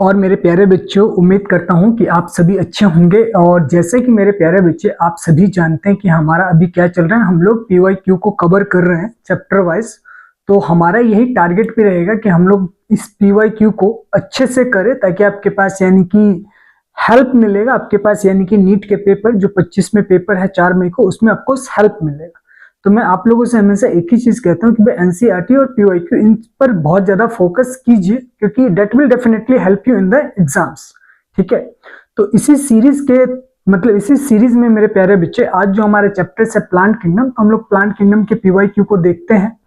और मेरे प्यारे बच्चों, उम्मीद करता हूं कि आप सभी अच्छे होंगे। और जैसे कि मेरे प्यारे बच्चे, आप सभी जानते हैं कि हमारा अभी क्या चल रहा है। हम लोग PYQ को कवर कर रहे हैं चैप्टर वाइज। तो हमारा यही टारगेट भी रहेगा कि हम लोग इस PYQ को अच्छे से करें, ताकि आपके पास यानी कि हेल्प मिलेगा। आपके पास यानी कि नीट के पेपर जो 25 में पेपर है 4 मई को, उसमें आपको हेल्प मिलेगा। तो मैं आप लोगों से हमेशा एक ही चीज कहता हूँ कि भाई NCERT और PYQ इन पर बहुत ज्यादा फोकस कीजिए, क्योंकि that will definitely help you in the exams. ठीक है, तो इसी सीरीज में मेरे प्यारे बच्चे, आज जो हमारे चैप्टर है प्लांट किंगडम, तो हम लोग प्लांट किंगडम के PYQ को देखते हैं।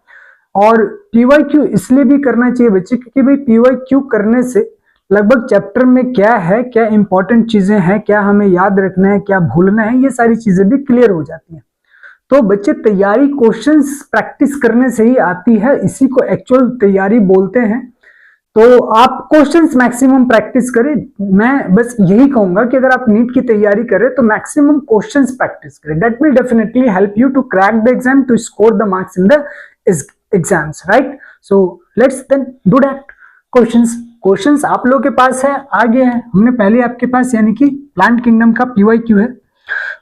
और PYQ इसलिए भी करना चाहिए बच्चे, क्योंकि भाई PYQ करने से लगभग चैप्टर में क्या है, क्या इंपॉर्टेंट चीजें हैं, क्या हमें याद रखना है, क्या भूलना है, ये सारी चीजें भी क्लियर हो जाती हैं। तो बच्चे, तैयारी क्वेश्चंस प्रैक्टिस करने से ही आती है, इसी को एक्चुअल तैयारी बोलते हैं। तो आप क्वेश्चंस मैक्सिमम प्रैक्टिस करें। मैं बस यही कहूंगा कि अगर आप नीट की तैयारी करें तो मैक्सिमम क्वेश्चंस प्रैक्टिस करें। That will definitely help you to crack the exam, to score the marks in the exams, right? So let's then do that. Questions आप लोगों के पास है, आगे है। हमने पहले आपके पास यानी कि प्लांट किंगडम का PYQ है,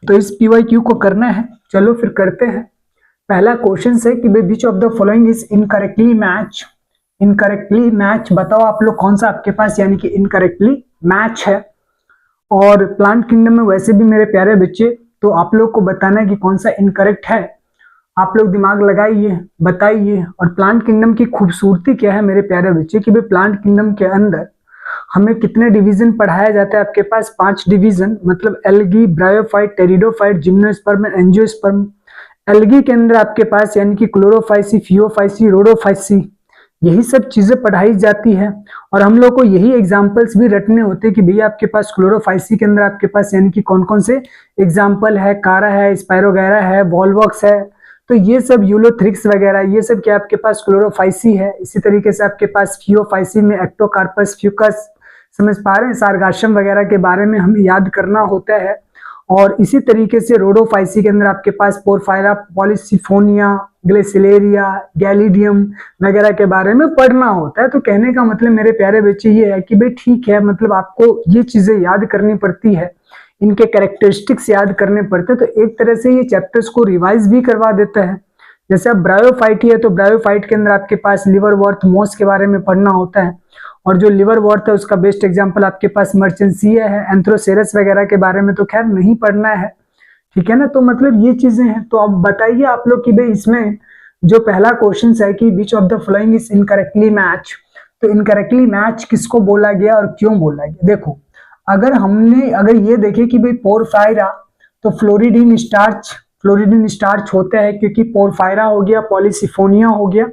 तो इस PYQ को करना है। चलो फिर करते हैं। पहला क्वेश्चन है कि विच of the following is incorrectly match. Incorrectly match, बताओ आप लोग कौन सा आपके पास यानी कि इनकरेक्टली मैच है। और प्लांट किंगडम में वैसे भी मेरे प्यारे बच्चे, तो आप लोग को बताना है कि कौन सा इनकरेक्ट है। आप लोग दिमाग लगाइए, बताइए। और प्लांट किंगडम की खूबसूरती क्या है मेरे प्यारे बच्चे, कि भाई प्लांट किंगडम के अंदर हमें कितने डिवीजन पढ़ाया जाता है। आपके पास 5 डिवीजन, मतलब algae, bryophyte, pteridophyte, gymnosperm, angiosperm. Algae के अंदर आपके पास यानी कि क्लोरोफाइसी, फियोफाइसी, रोडोफाइसी, यही सब चीजें पढ़ाई जाती है। और हम लोग को यही एग्जाम्पल्स भी रटने होते हैं कि भैया आपके पास क्लोरोफाइसी के अंदर आपके पास यानी कि कौन कौन से एग्जाम्पल है। कारा है, स्पायरोगैरा है, वॉलवॉक्स है। तो ये सब यूलोथ्रिक्स वगैरह, ये सब क्या आपके पास क्लोरोफाइसी है। इसी तरीके से आपके पास फियोफाइसी में एक्टोकार्पस, फ्यूकस, समझ पा रहे हैं, सार्गाश्यम वगैरह के बारे में हमें याद करना होता है। और इसी तरीके से रोडोफाइसी के अंदर आपके पास पोरफायरा, पॉलीसिफोनिया, ग्लेसिलेरिया, गैलिडियम वगैरह के बारे में पढ़ना होता है। तो कहने का मतलब मेरे प्यारे बच्चे ये है कि भाई ठीक है, मतलब आपको ये चीजें याद करनी पड़ती है, इनके कैरेक्टरिस्टिक्स याद करने पड़ते हैं। तो एक तरह से ये चैप्टर्स को रिवाइज भी करवा देता है। जैसे अब ब्रायोफाइट है, तो ब्रायोफाइट के अंदर आपके पास लिवरवर्थ मोस के बारे में पढ़ना होता है। और जो लिवरवर्थ है उसका बेस्ट एग्जांपल आपके पास मर्चेंसिया है। एंथ्रोसेरस वगैरह के बारे में तो खैर नहीं पढ़ना है, ठीक है ना। तो मतलब ये चीजें हैं। तो अब बताइए आप लोग कि भाई इसमें जो पहला क्वेश्चन है कि विच of the following is incorrectly match. तो इनकरेक्टली मैच किसको बोला गया और क्यों बोला गया। देखो, अगर ये देखे कि भाई पोरफायरा, तो फ्लोरिडीन स्टार्च होता है, क्योंकि पोरफायरा हो गया, पॉलीसिफोनिया हो गया,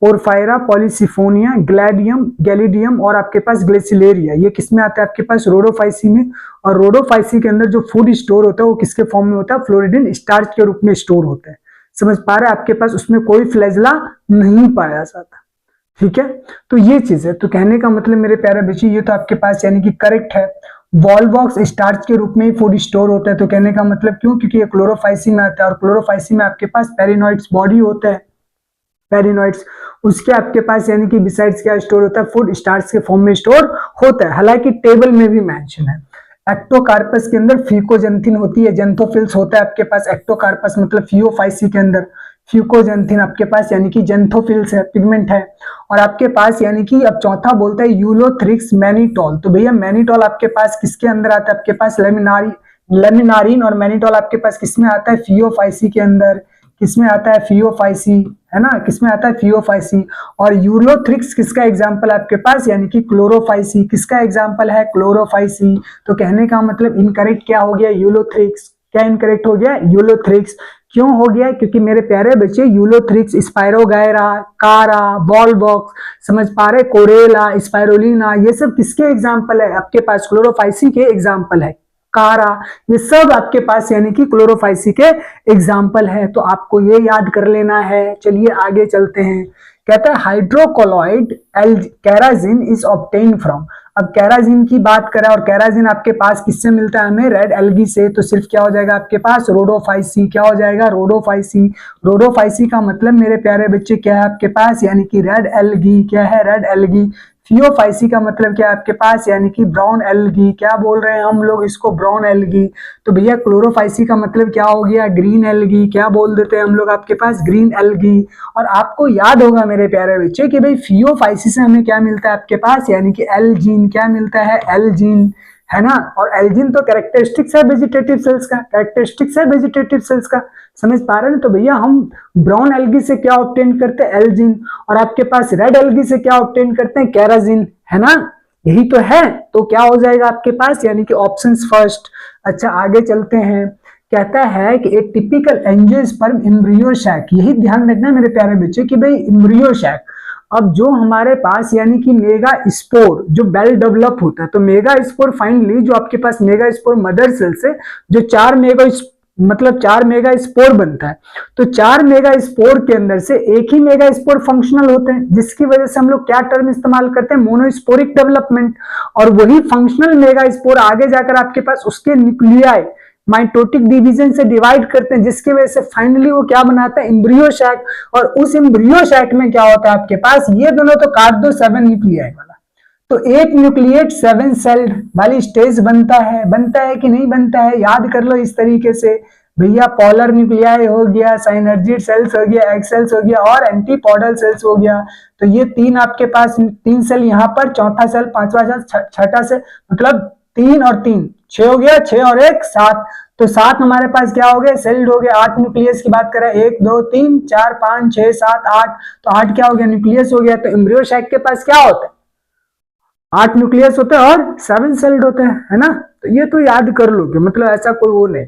पोरफायरा, पॉलीसिफोनिया, गैलिडियम और आपके पास ग्लेसिलेरिया, ये किसमें आता है आपके पास, रोडोफाइसी में। और रोडोफाइसी के अंदर जो फूड स्टोर होता है वो किसके फॉर्म में होता है, फ्लोरिडीन स्टार्च के रूप में स्टोर होता है। समझ पा रहे हैं, आपके पास उसमें कोई फ्लैजला नहीं पाया जाता, ठीक है। तो ये चीज है। तो कहने का मतलब मेरे प्यारे बच्चे, ये तो आपके पास यानी कि करेक्ट है। वॉलवॉक्स स्टार्च के रूप में ही फूड स्टोर होता है। तो कहने का मतलब क्यों, क्योंकि ये क्लोरोफाइसी में आता है। और क्लोरोफाइसी में आपके पास पेरिनोइड्स बॉडी होता है, पेरिनोइड्स, उसके आपके पास यानी कि बिसाइड्स क्या स्टोर होता है, फूड स्टार्च के फॉर्म में स्टोर होता है। हालांकि टेबल में भी मेंशन है। एक्टोकार्पस के अंदर फ्यूकोजेंथिन होती है, जेंथोफिल्स होता है आपके पास। एक्टोकार्पस मतलब फियोफाइसी के अंदर फ्यूकोजेंथिन आपके पास यानी कि जेंथोफिल्स है, पिगमेंट है। और आपके पास यानी कि अब चौथा बोलता है यूलोथ्रिक्स मैनिटोल। तो भैया मैनिटोल आपके पास किसके अंदर आता है, आपके पास लेमिनारिन। और मैनिटोल आपके पास किसमें आता है, फियोफाइसी के अंदर। किसमें आता है, फियोफाइसी, है ना, किसमें आता है, फियोफाइसी। और यूलोथ्रिक्स किसका एग्जांपल आपके पास, यानी कि क्लोरोफाइसी, किसका एग्जांपल है, क्लोरोफाइसी। तो कहने का मतलब इनकरेक्ट क्या हो गया, यूलोथ्रिक्स। क्या इनकरेक्ट हो गया, यूलोथ्रिक्स। क्यों हो गया, क्योंकि मेरे प्यारे बच्चे यूलोथ्रिक्स, स्पायरोगैरा, कारा, वॉलवॉक्स, समझ पा रहे, कोरेला, स्पायरोलिना, ये सब किसके एग्जांपल है आपके पास, क्लोरोफाइसी के एग्जांपल है। कारा, ये सब आपके पास यानी कि क्लोरोफाइसी के एग्जाम्पल है। तो आपको ये याद कर लेना है। चलिए आगे चलते हैं। कहता है hydrocolloid carrageen is obtain from. अब कैराजिन की बात करें, और कैराजिन आपके पास किससे मिलता है हमें, रेड एल्गी से। तो सिर्फ क्या हो जाएगा आपके पास, रोडोफाइसी। क्या हो जाएगा, रोडोफाइसी। रोडोफाइसी का मतलब मेरे प्यारे बच्चे क्या है आपके पास, यानी कि रेड एल्गी। क्या है, रेड एल्गी। थियोफाइसी का मतलब क्या है आपके पास, यानी कि ब्राउन एल्गी। क्या बोल रहे हैं हम लोग इसको, ब्राउन एल्गी। तो भैया क्लोरोफाइसी का मतलब क्या हो गया, ग्रीन एल्गी। क्या बोल देते हैं हम लोग आपके पास, ग्रीन एल्गी। और आपको याद होगा मेरे प्यारे बच्चे कि भाई थियोफाइसी से हमें क्या मिलता है आपके पास, यानी कि एल्जीन। क्या मिलता है, एल्जीन, है ना। और एल्जीन तो कैरेक्टरिस्टिक्स है वेजिटेटिव सेल्स का, कैरेक्टरिस्टिक्स है वेजिटेटिव सेल्स का, समझ पा रहे हैं। तो भैया हम ब्राउन एल्गी से क्या ऑब्टेन करते हैं, एल्जीन। और आपके पास रेड एल्गी से क्या ऑब्टेन करते हैं, केराजिन, है ना। यही तो है। तो क्या हो जाएगा आपके पास, यानी कि ऑप्शन फर्स्ट। अच्छा आगे चलते हैं। कहता है कि एक टिपिकल एंजियोस्पर्म एम्ब्रियो सैक। यही ध्यान रखना मेरे प्यारे बच्चे कि भाई एम्ब्रियो सैक, अब जो हमारे पास यानी कि मेगा स्पोर जो वेल डेवलप होता है, तो मेगा स्पोर फाइनली जो आपके पास मेगा स्पोर मदर सेल से जो 4 मेगा स्पोर बनता है, तो 4 मेगा स्पोर के अंदर से एक ही मेगा स्पोर फंक्शनल होते हैं, जिसकी वजह से हम लोग क्या टर्म इस्तेमाल करते हैं, मोनोस्पोरिक डेवलपमेंट। और वही फंक्शनल मेगा स्पोर आगे जाकर आपके पास उसके न्यूक्लियाई माइटोटिक डिवीजन से डिवाइड करते हैं, जिसकी वजह से फाइनली वो क्या बनाता है, एम्ब्रियो सैक। और उस एम्ब्रियो सैक में क्या होता है आपके पास, ये दोनों तो काट दो 7 न्यूक्लियाई वाला, तो एक न्यूक्लिएट 7 सेल्ड वाली स्टेज बनता है कि नहीं बनता है, याद कर लो इस तरीके से भैया। पोलर न्यूक्लियाई हो गया, साइनर्जिड सेल्स हो गया, एक्स सेल्स हो गया और एंटीपोडल सेल्स हो गया। तो ये 3 आपके पास 3 सेल यहाँ पर, चौथा सेल, पांचवा सेल, छठा सेल, मतलब 3 और 3 6 हो गया, 6 और 1 7। तो 7 हमारे पास क्या हो गए, सेल्ड हो गए। 8 न्यूक्लियस की बात करें, 1 2 3 4 5 6 7 8, तो 8 क्या हो गया, न्यूक्लियस हो गया। तो एम्ब्रियो सैक के पास क्या होता है, 8 न्यूक्लियस होते हैं और 7 सेल्ड होते हैं, है ना। तो ये तो याद कर लो कि मतलब ऐसा कोई वो नहीं।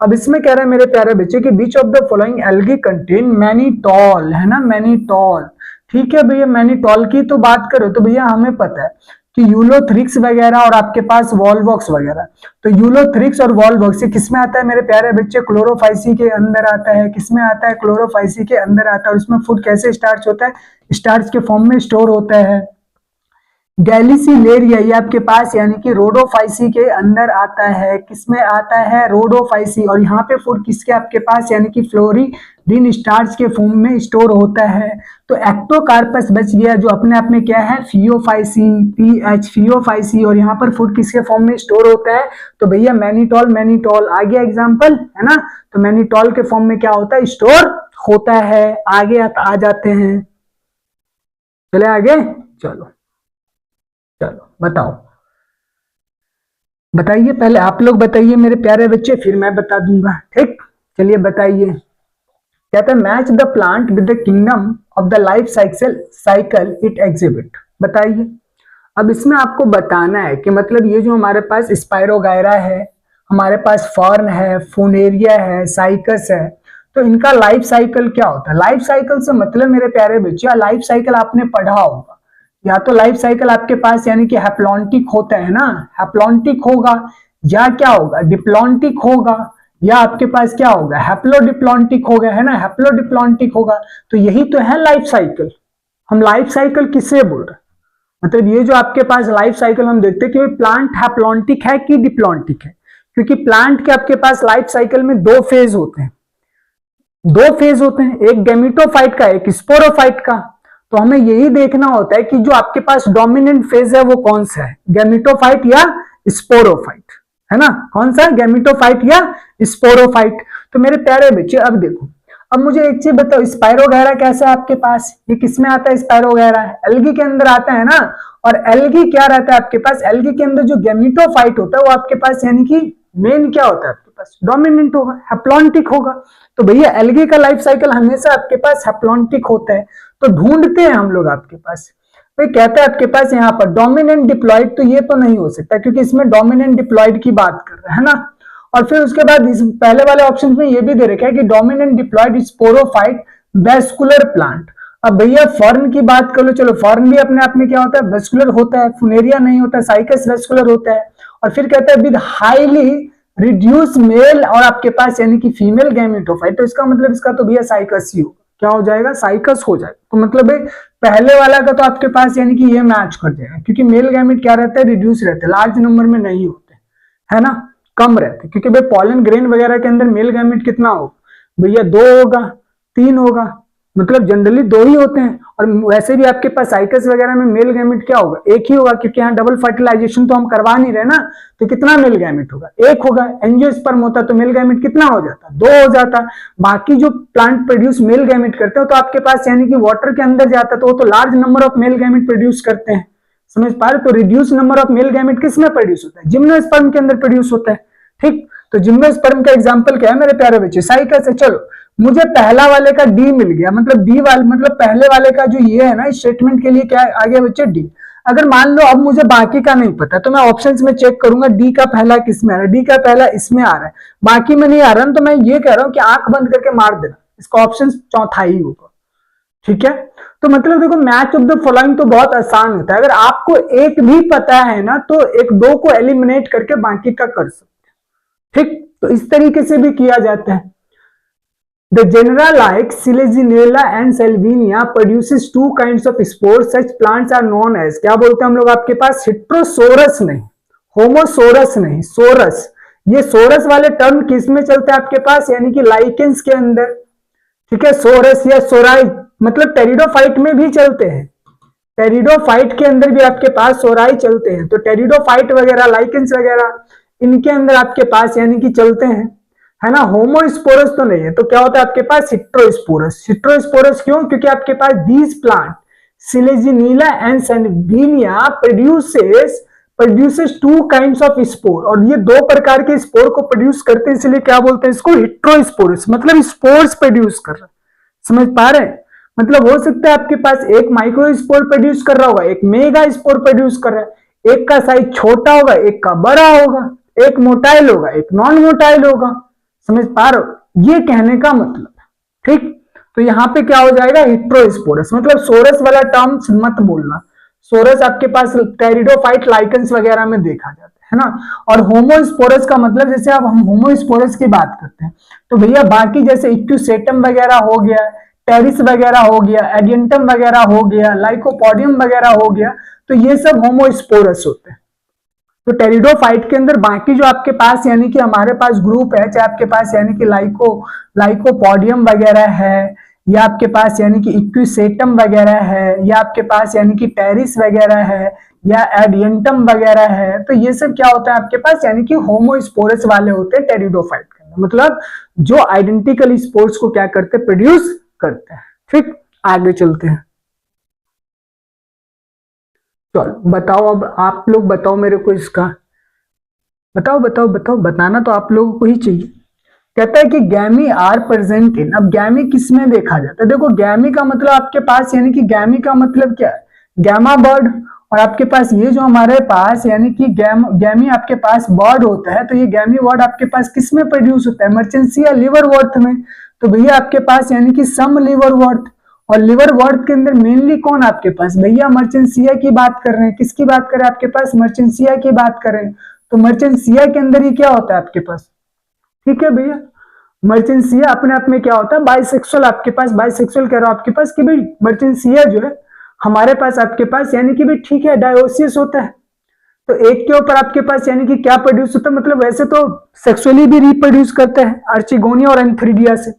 अब इसमें कह रहे हैं मेरे प्यारे बच्चे कि which of the following algae contain mannitol, है ना, मैनीटॉल। ठीक है भैया, मैनीटॉल की तो बात करो तो भैया हमें पता है कि यूलोथ्रिक्स वगैरह और आपके पास वॉल्वॉक्स वगैरह। तो यूलोथ्रिक्स और वॉल्वॉक्स ये किसमें आता है मेरे प्यारे बच्चे, क्लोरोफाइसी के अंदर आता है। किसमें आता है, क्लोरोफाइसी के अंदर आता है। और इसमें फूड कैसे स्टार्च होता है, स्टार्च के फॉर्म में स्टोर होता है। गैलिसिलेरिया ये आपके पास यानी कि रोडोफाइसी के अंदर आता है। किसमें आता है, रोडोफाइसी। और यहाँ पे फूड किसके आपके पास, यानी कि फ्लोरीडीन स्टार्च के फॉर्म में स्टोर होता है। तो एक्टोकार्पस बच गया जो अपने आप में क्या है, फियोफाइसी, पीएच फियोफाइसी। और यहाँ पर फूड किसके फॉर्म में स्टोर होता है, तो भैया मैनीटॉल, मैनीटॉल आ गया एग्जाम्पल, है ना। तो मैनीटॉल के फॉर्म में क्या होता है, स्टोर होता है। आगे आ जाते हैं, चले आगे, चलो बताओ, बताइए पहले आप लोग बताइए मेरे प्यारे बच्चे, फिर मैं बता दूंगा, ठीक। चलिए बताइए। कहता है match the plant with the kingdom of the life cycle it exhibit. बताइए। अब इसमें आपको बताना है कि मतलब ये जो हमारे पास स्पाइरोगायरा है, हमारे पास फर्न है, फूनेरिया है, साइकस है, तो इनका लाइफ साइकिल क्या होता है। लाइफ साइकिल से मतलब मेरे प्यारे बच्चे, लाइफ साइकिल आपने पढ़ा होगा, या तो लाइफ साइकिल आपके पास यानी कि हैप्लॉन्टिक होता है ना, हैप्लॉन्टिक होगा, या क्या होगा, डिप्लॉन्टिक होगा, या आपके पास क्या होगा, हैप्लोडिप्लॉन्टिक होगा, है ना, हैप्लोडिप्लॉन्टिक होगा। तो यही तो है लाइफ साइकिल। हम लाइफ साइकिल किससे बोल रहे हैं, मतलब ये जो आपके पास लाइफ साइकिल हम देखते हैं कि प्लांट हैप्लॉन्टिक है कि डिप्लॉन्टिक है, क्योंकि प्लांट के आपके पास लाइफ साइकिल में 2 फेज होते हैं, 2 फेज होते हैं, एक गैमेटोफाइट का, एक स्पोरोफाइट का। तो हमें यही देखना होता है कि जो आपके पास डोमिनेंट फेज है वो कौन सा है, गैमेटोफाइट या स्पोरोफाइट, है ना, कौन सा, गैमेटोफाइट या स्पोरोफाइट। तो मेरे प्यारे बच्चे अब देखो, अब मुझे एक चीज बताओ, स्पाइरोगैरा कैसा है आपके पास, ये किसमें आता है, स्पाइरोगैरा एल्गी के अंदर आता है ना। और एल्गी क्या रहता है आपके पास, एल्गी के अंदर जो गैमेटोफाइट होता है वो आपके पास यानी कि मेन क्या होता है आपके पास, डोमिनेंट होगा, हैप्लॉन्टिक होगा। तो भैया एल्गी का लाइफ साइकिल हमेशा आपके पास हैप्लॉन्टिक होता है। तो ढूंढते हैं हम लोग आपके पास, भाई कहते हैं आपके पास यहाँ पर डोमिनेंट डिप्लॉइड, तो ये तो नहीं हो सकता क्योंकि इसमें डोमिनेंट डिप्लॉइड की बात कर रहे हैं ना। और फिर उसके बाद इस पहले वाले ऑप्शन में ये भी दे रखा है कि dominant diploid sporophyte vascular plant. अब भैया फर्न की बात कर लो, चलो फर्न भी अपने आप में क्या होता है, वेस्कुलर होता है, फुनेरिया नहीं होता, साइकस वेस्कुलर होता है। और फिर कहता है विद हाईली रिड्यूस मेल और आपके पास यानी कि फीमेल गैमेटोफाइट, तो इसका मतलब इसका तो भैया साइकस ही होगा, क्या हो जाएगा, साइकस हो जाएगा। तो मतलब पहले वाला का तो आपके पास यानी कि ये मैच कर जाएगा, क्योंकि मेल गैमेट क्या रहता है, रिड्यूस रहते हैं, लार्ज नंबर में नहीं होते, है ना, कम रहते, क्योंकि भाई पॉलन ग्रेन वगैरह के अंदर मेल गैमेट कितना होगा भैया, 2 होगा, 3 होगा, मतलब जनरली दो ही होते हैं, और वैसे भी आपके पास साइकस वगैरह में मेल गैमेट क्या होगा, एक ही होगा, क्योंकि यहाँ डबल फर्टिलाइजेशन तो हम करवा नहीं रहे ना, तो कितना मेल गैमेट होगा, एक होगा। एंजियोस्पर्म होता तो मेल गैमेट कितना हो जाता, दो हो जाता। बाकी जो प्लांट प्रोड्यूस मेल गैमेट करते हो तो आपके पास यानी कि वाटर के अंदर जाता तो वो तो large number of male gamete produce करते हैं, समझ पा रहे? तो reduce number of male gamete किस में प्रोड्यूस होता है, जिम्नोस्पर्म के अंदर प्रोड्यूस होता है। ठीक, तो जिम्नोस्पर्म का एग्जांपल क्या है मेरे प्यारे बच्चे, साइकस है। चलो मुझे पहला वाले का डी मिल गया, मतलब डी वाले मतलब पहले वाले का जो ये है ना स्टेटमेंट के लिए क्या आ गया बच्चे, डी। अगर मान लो अब मुझे बाकी का नहीं पता तो मैं ऑप्शंस में चेक करूंगा डी का पहला किस में आ रहा है, डी का पहला इसमें आ रहा है, बाकी में नहीं आ रहा, तो मैं ये कह रहा हूं कि आंख बंद करके मार देना, इसका ऑप्शन चौथा ही होगा। ठीक है, तो मतलब देखो मैच ऑफ द फॉलोइंग तो बहुत आसान होता है, अगर आपको एक भी पता है ना तो एक दो को एलिमिनेट करके बाकी का कर सकते हैं। ठीक, तो इस तरीके से भी किया जाता है। The genera like Sileginella and Salvinia produces two kinds of spores. Such plants are known as, क्या बोलते हैं हम लोग आपके पास, हिट्रोसोरस नहीं, होमोसोरस नहीं, सोरस। ये सोरस वाले टर्म किस में चलते हैं आपके पास, यानी कि लाइकेंस के अंदर। ठीक है, सोरस या सोराई मतलब टेरिडोफाइट में भी चलते हैं, टेरिडोफाइट के अंदर भी आपके पास सोराई चलते हैं, तो टेरिडोफाइट वगैरह लाइकेंस वगैरह इनके अंदर आपके पास यानी कि चलते हैं, है ना। होमोस्पोरस तो नहीं है, तो क्या होता है आपके पास, हिट्रोस्पोरस। हिट्रोस्पोरस क्यों, क्योंकि आपके पास these plant Selaginella and Salvinia produces two kinds of spore, और ये दो प्रकार के स्पोर को प्रोड्यूस करते हैं, इसलिए क्या बोलते हैं इसको, हिट्रोस्पोरस, मतलब स्पोर्स प्रोड्यूस कर रहा है। समझ पा रहे हैं, मतलब हो सकता है आपके पास एक माइक्रो स्पोर प्रोड्यूस कर रहा होगा, एक मेगा स्पोर प्रोड्यूस कर रहा है, एक का साइज छोटा होगा, एक का बड़ा होगा, एक मोटाइल होगा, एक नॉन मोटाइल होगा। समझ पा रहे हो, ये कहने का मतलब। ठीक, तो यहां पे क्या हो जाएगा, हिट्रोस्पोरस, मतलब सोरस वाला टर्म मत बोलना, सोरस आपके पास टेरिडोफाइट लाइकेंस वगैरह में देखा जाता है ना। और होमोस्पोरस का मतलब, जैसे अब हम होमोस्पोरस की बात करते हैं तो भैया बाकी जैसे इक्विसेटम वगैरह हो गया, टेरिस वगैरह हो गया, एडियंटम वगैरह हो गया, लाइकोपोडियम वगैरह हो गया, तो ये सब होमोस्पोरस होते हैं। तो टेरिडोफाइट के अंदर बाकी जो आपके पास यानी कि हमारे पास ग्रुप है, चाहे आपके पास यानी कि लाइकोपोडियम वगैरह है, या आपके पास यानी कि इक्विसेटम वगैरह है, या आपके पास यानी कि टेरिस वगैरह है, या एडियंटम वगैरह है, तो ये सब क्या होता है आपके पास, यानी कि होमोस्पोरस वाले होते हैं टेरिडोफाइट के अंदर, मतलब जो आइडेंटिकल स्पोर्स को क्या करते हैं, प्रोड्यूस करते हैं। ठीक, आगे चलते हैं। चलो बताओ, अब आप लोग बताओ मेरे को इसका, बताओ बताओ बताओ, बताना तो आप लोगों को ही चाहिए। कहता है कि गैमी आर प्रेजेंट इन, अब गैमी किस में देखा जाता है, देखो गैमी का मतलब आपके पास यानी कि गैमी का मतलब क्या है, गैमा बर्ड, और आपके पास ये जो हमारे पास यानी कि गैमी आपके पास बर्ड होता है, तो ये गैमी बर्ड आपके पास किस में प्रोड्यूस होता है, मर्चेंसिया लिवरवर्थ में। तो भैया आपके पास यानी कि सम लिवरवर्थ, और लिवरवर्थ के अंदर मेनली कौन आपके पास, भैया मर्चेंसिया की बात कर रहे हैं, किसकी बात कर रहे हैं आपके पास, मर्चेंसिया की बात कर रहे हैं। तो मर्चेंसिया के अंदर ही क्या होता है आपके पास, ठीक है भैया, मर्चेंसिया अपने आप में क्या होता है, बाइसेक्सुअल, आपके पास बाइसेक्सुअल कह रहा हूं आपके पास कि भाई मर्चेंसिया जो है हमारे पास आपके पास यानी कि भाई ठीक है डायोसियस होता है, तो एक के ऊपर आपके पास यानी कि क्या प्रोड्यूस होता है, मतलब वैसे तो सेक्सुअली भी रिप्रोड्यूस करते हैं आर्चिगोनिया और एंथ्रीडिया से,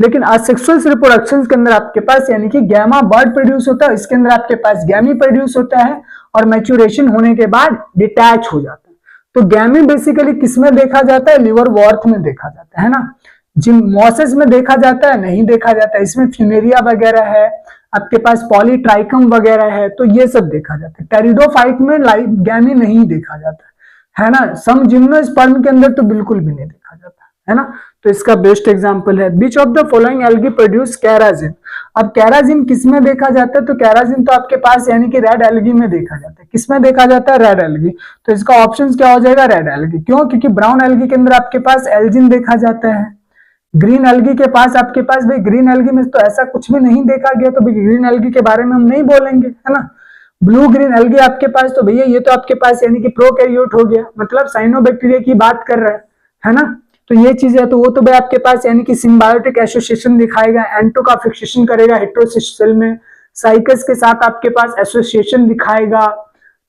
लेकिन असेक्सुअल रिप्रोडक्शन के अंदर आपके पास यानी कि गैमा बर्ड प्रोड्यूस होता है, इसके अंदर आपके पास गैमी प्रोड्यूस होता है, और मैच्योरेशन होने के बाद डिटैच हो जाता है। तो गैमी बेसिकली किसमें देखा जाता है, लिवरवर्थ में देखा जाता है ना। जिन मॉसेस में देखा जाता है, नहीं देखा जाता है, इसमें फ्यूनेरिया वगैरह है, आपके पास पॉलीट्राइकम वगैरह है, तो ये सब देखा जाता है। टेरिडोफाइट में गैमी नहीं देखा जाता है ना। सम जिम्नोस्पर्म के अंदर तो बिल्कुल भी नहीं देखा जाता है ना। तो इसका बेस्ट एग्जांपल है which of the following algae produce carrageenan. अब कैराजिन किसमें देखा जाता है, तो कैराजिन तो आपके पास यानी कि रेड एल्गी में देखा जाता है। किसमें देखा जाता है, रेड एल्गी। तो इसका ऑप्शन क्या हो जाएगा, रेड एल्गी। क्यों, क्योंकि ब्राउन एल्गी के अंदर आपके पास एल्जिन देखा जाता है, ग्रीन एल्गी के पास आपके पास, भाई ग्रीन एल्गी में तो ऐसा कुछ भी नहीं देखा गया, तो भाई ग्रीन एल्गी के बारे में हम नहीं बोलेंगे, है ना। ब्लू ग्रीन एल्गी आपके पास, तो भैया ये तो आपके पास यानी कि प्रोकैरियोट हो गया, मतलब साइनोबैक्टीरिया की बात कर रहा है ना। तो ये चीज है, तो वो तो भाई आपके पास यानी कि सिम्बायोटिक एसोसिएशन दिखाएगा, एंटो का फिक्सेशन करेगा हेटेरोसिस सेल में, साइकस के साथ आपके पास एसोसिएशन दिखाएगा,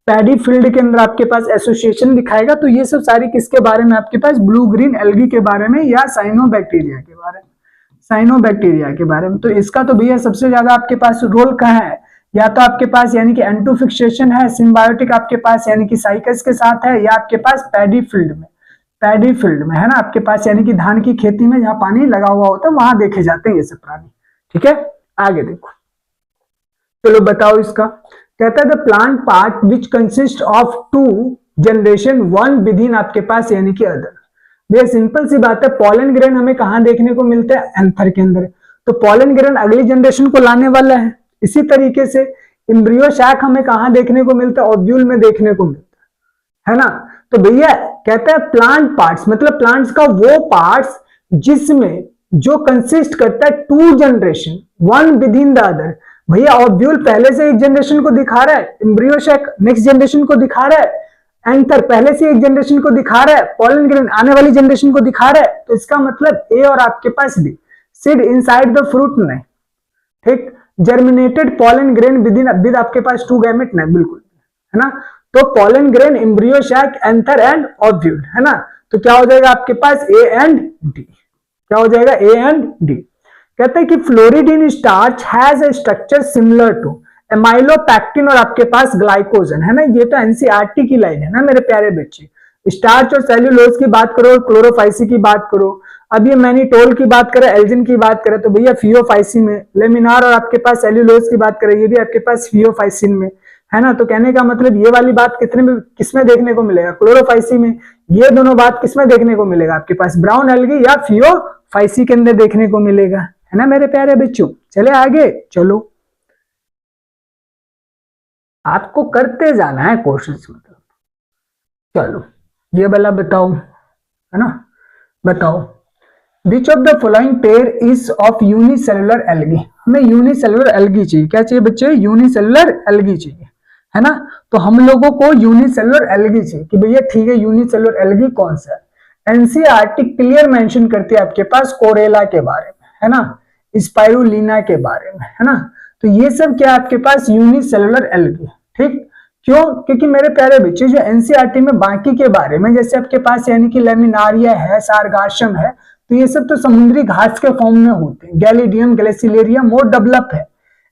पैडी फील्ड के अंदर आपके पास एसोसिएशन दिखाएगा। तो ये सब सारी किसके बारे में आपके पास, ब्लू ग्रीन एल्गी के बारे में या साइनोबैक्टीरिया के बारे में। साइनोबैक्टीरिया के बारे में। तो इसका तो भैया सबसे ज्यादा आपके पास रोल कहाँ है, या तो आपके पास यानी कि एंटोफिक्सेशन है, सिम्बायोटिक आपके पास यानी कि साइकस के साथ है, या आपके पास पैडी फील्ड में, पैडी फील्ड में है ना आपके पास, यानी कि धान की खेती में जहां पानी लगा हुआ होता है वहां देखे जाते हैं ये सब प्राणी। ठीक है, आगे देखो, चलो बताओ इसका। कहता है the plant part which consist of two generation, one within आपके पास यानी कि अदर। ये सिंपल सी बात है, पॉलन ग्रेन हमें कहां देखने को मिलता है, एंथर के अंदर। तो पॉलन ग्रेन अगली जनरेशन को लाने वाला है। इसी तरीके से एम्ब्रियो शाक हमें कहां देखने को मिलता है, ओव्यूल में देखने को मिलता है ना। तो भैया कहता है प्लांट पार्ट्स, मतलब प्लांट्स का वो पार्ट्स जिसमें जो कंसिस्ट करता है two generation, one within the other. भैया ओव्यूल पहले से एक जनरेशन को दिखा रहा है, एम्ब्रियो शाक नेक्स्ट जनरेशन को दिखा रहा है, एंथर पहले से एक जनरेशन को दिखा रहा है, पॉलन ग्रेन आने वाली जनरेशन को दिखा रहा है। तो इसका मतलब ए और आपके पास b, seed inside the fruit नहीं, ठीक, जर्मिनेटेड पॉलन ग्रेन विद आपके पास टू गैमेट नहीं, बिल्कुल है ना। तो पॉलन ग्रेन, एम्ब्रियो शाक, एंथर एंड ओव्यूल है ना। तो क्या हो जाएगा आपके पास ए एंड डी, क्या हो जाएगा ए एंड डी। कहते हैं कि floridean starch has a structure similar to amylopectin और आपके पास ग्लाइकोजन है ना। ये तो एनसीईआरटी की लाइन है ना मेरे प्यारे बच्चे। स्टार्च और सेल्यूलोज की बात करो, क्लोरोफाइसी की बात करो, अब ये मैनिटोल की बात करें, एल्जिन की बात करें तो भैया फियोफाइसिन में, लेमिनार और आपके पास सेल्यूलोज की बात करें ये भी आपके पास फियोफाइसिन में है ना। तो कहने का मतलब ये वाली बात किसमें देखने को मिलेगा, क्लोरोफाइसी में। ये दोनों बात किसमें देखने को मिलेगा आपके पास, ब्राउन एल्गी या फियोफाइसी के अंदर देखने को मिलेगा है ना मेरे प्यारे बच्चों। चले आगे, चलो आपको करते जाना है क्वेश्चंस, मतलब चलो ये वाला बताओ है ना। बताओ विच of the following pair is of unicellular algae. हमें यूनिसेलुलर एल्गी चाहिए, क्या चाहिए बच्चे, यूनिसेलुलर एल्गी चाहिए है ना। तो हम लोगों को यूनिसेलुलर एल्गी चाहिए कि भैया ठीक है यूनिसेलुलर एल्गी कौन सा है। एनसीईआरटी क्लियर मेंशन करती है आपके पास कोरेला के बारे में है ना, स्पाइरुलिना के बारे में है ना। तो ये सब क्या आपके पास यूनिसेलुलर एल्गी, ठीक। क्यों, क्योंकि मेरे प्यारे बच्चे जो एनसीईआरटी में बाकी के बारे में जैसे आपके पास यानी कि लेमिनारिया है, सारगाशम है, तो ये सब तो समुद्री घास के फॉर्म में होते हैं। गैलिडियम ग्लेसिलेरिया मोर डेवलप है,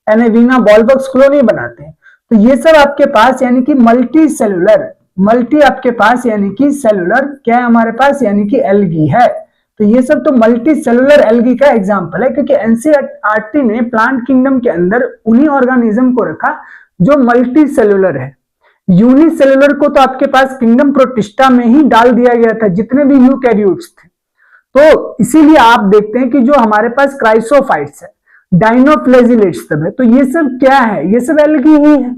एनेविना बॉलवक्स कॉलोनी बनाते हैं। तो ये सब आपके पास यानी कि मल्टी सेलुलर, मल्टी आपके पास यानी कि सेलुलर क्या है हमारे पास यानी कि एल्गी है। तो ये सब तो मल्टी सेलुलर एल्गी का एग्जांपल है, क्योंकि एनसीईआरटी ने प्लांट किंगडम के अंदर उन्हीं ऑर्गेनिज्म को रखा जो मल्टी सेलुलर है। यूनिसेलुलर को तो आपके पास किंगडम प्रोटिस्टा में ही डाल दिया गया था जितने भी यूकैरियोट्स थे। तो इसीलिए आप देखते हैं कि जो हमारे पास क्राइसोफाइट्स है, डाइनोफ्लेजिलेट्स सब है, तो ये सब क्या है, ये सब एल्गी ही है,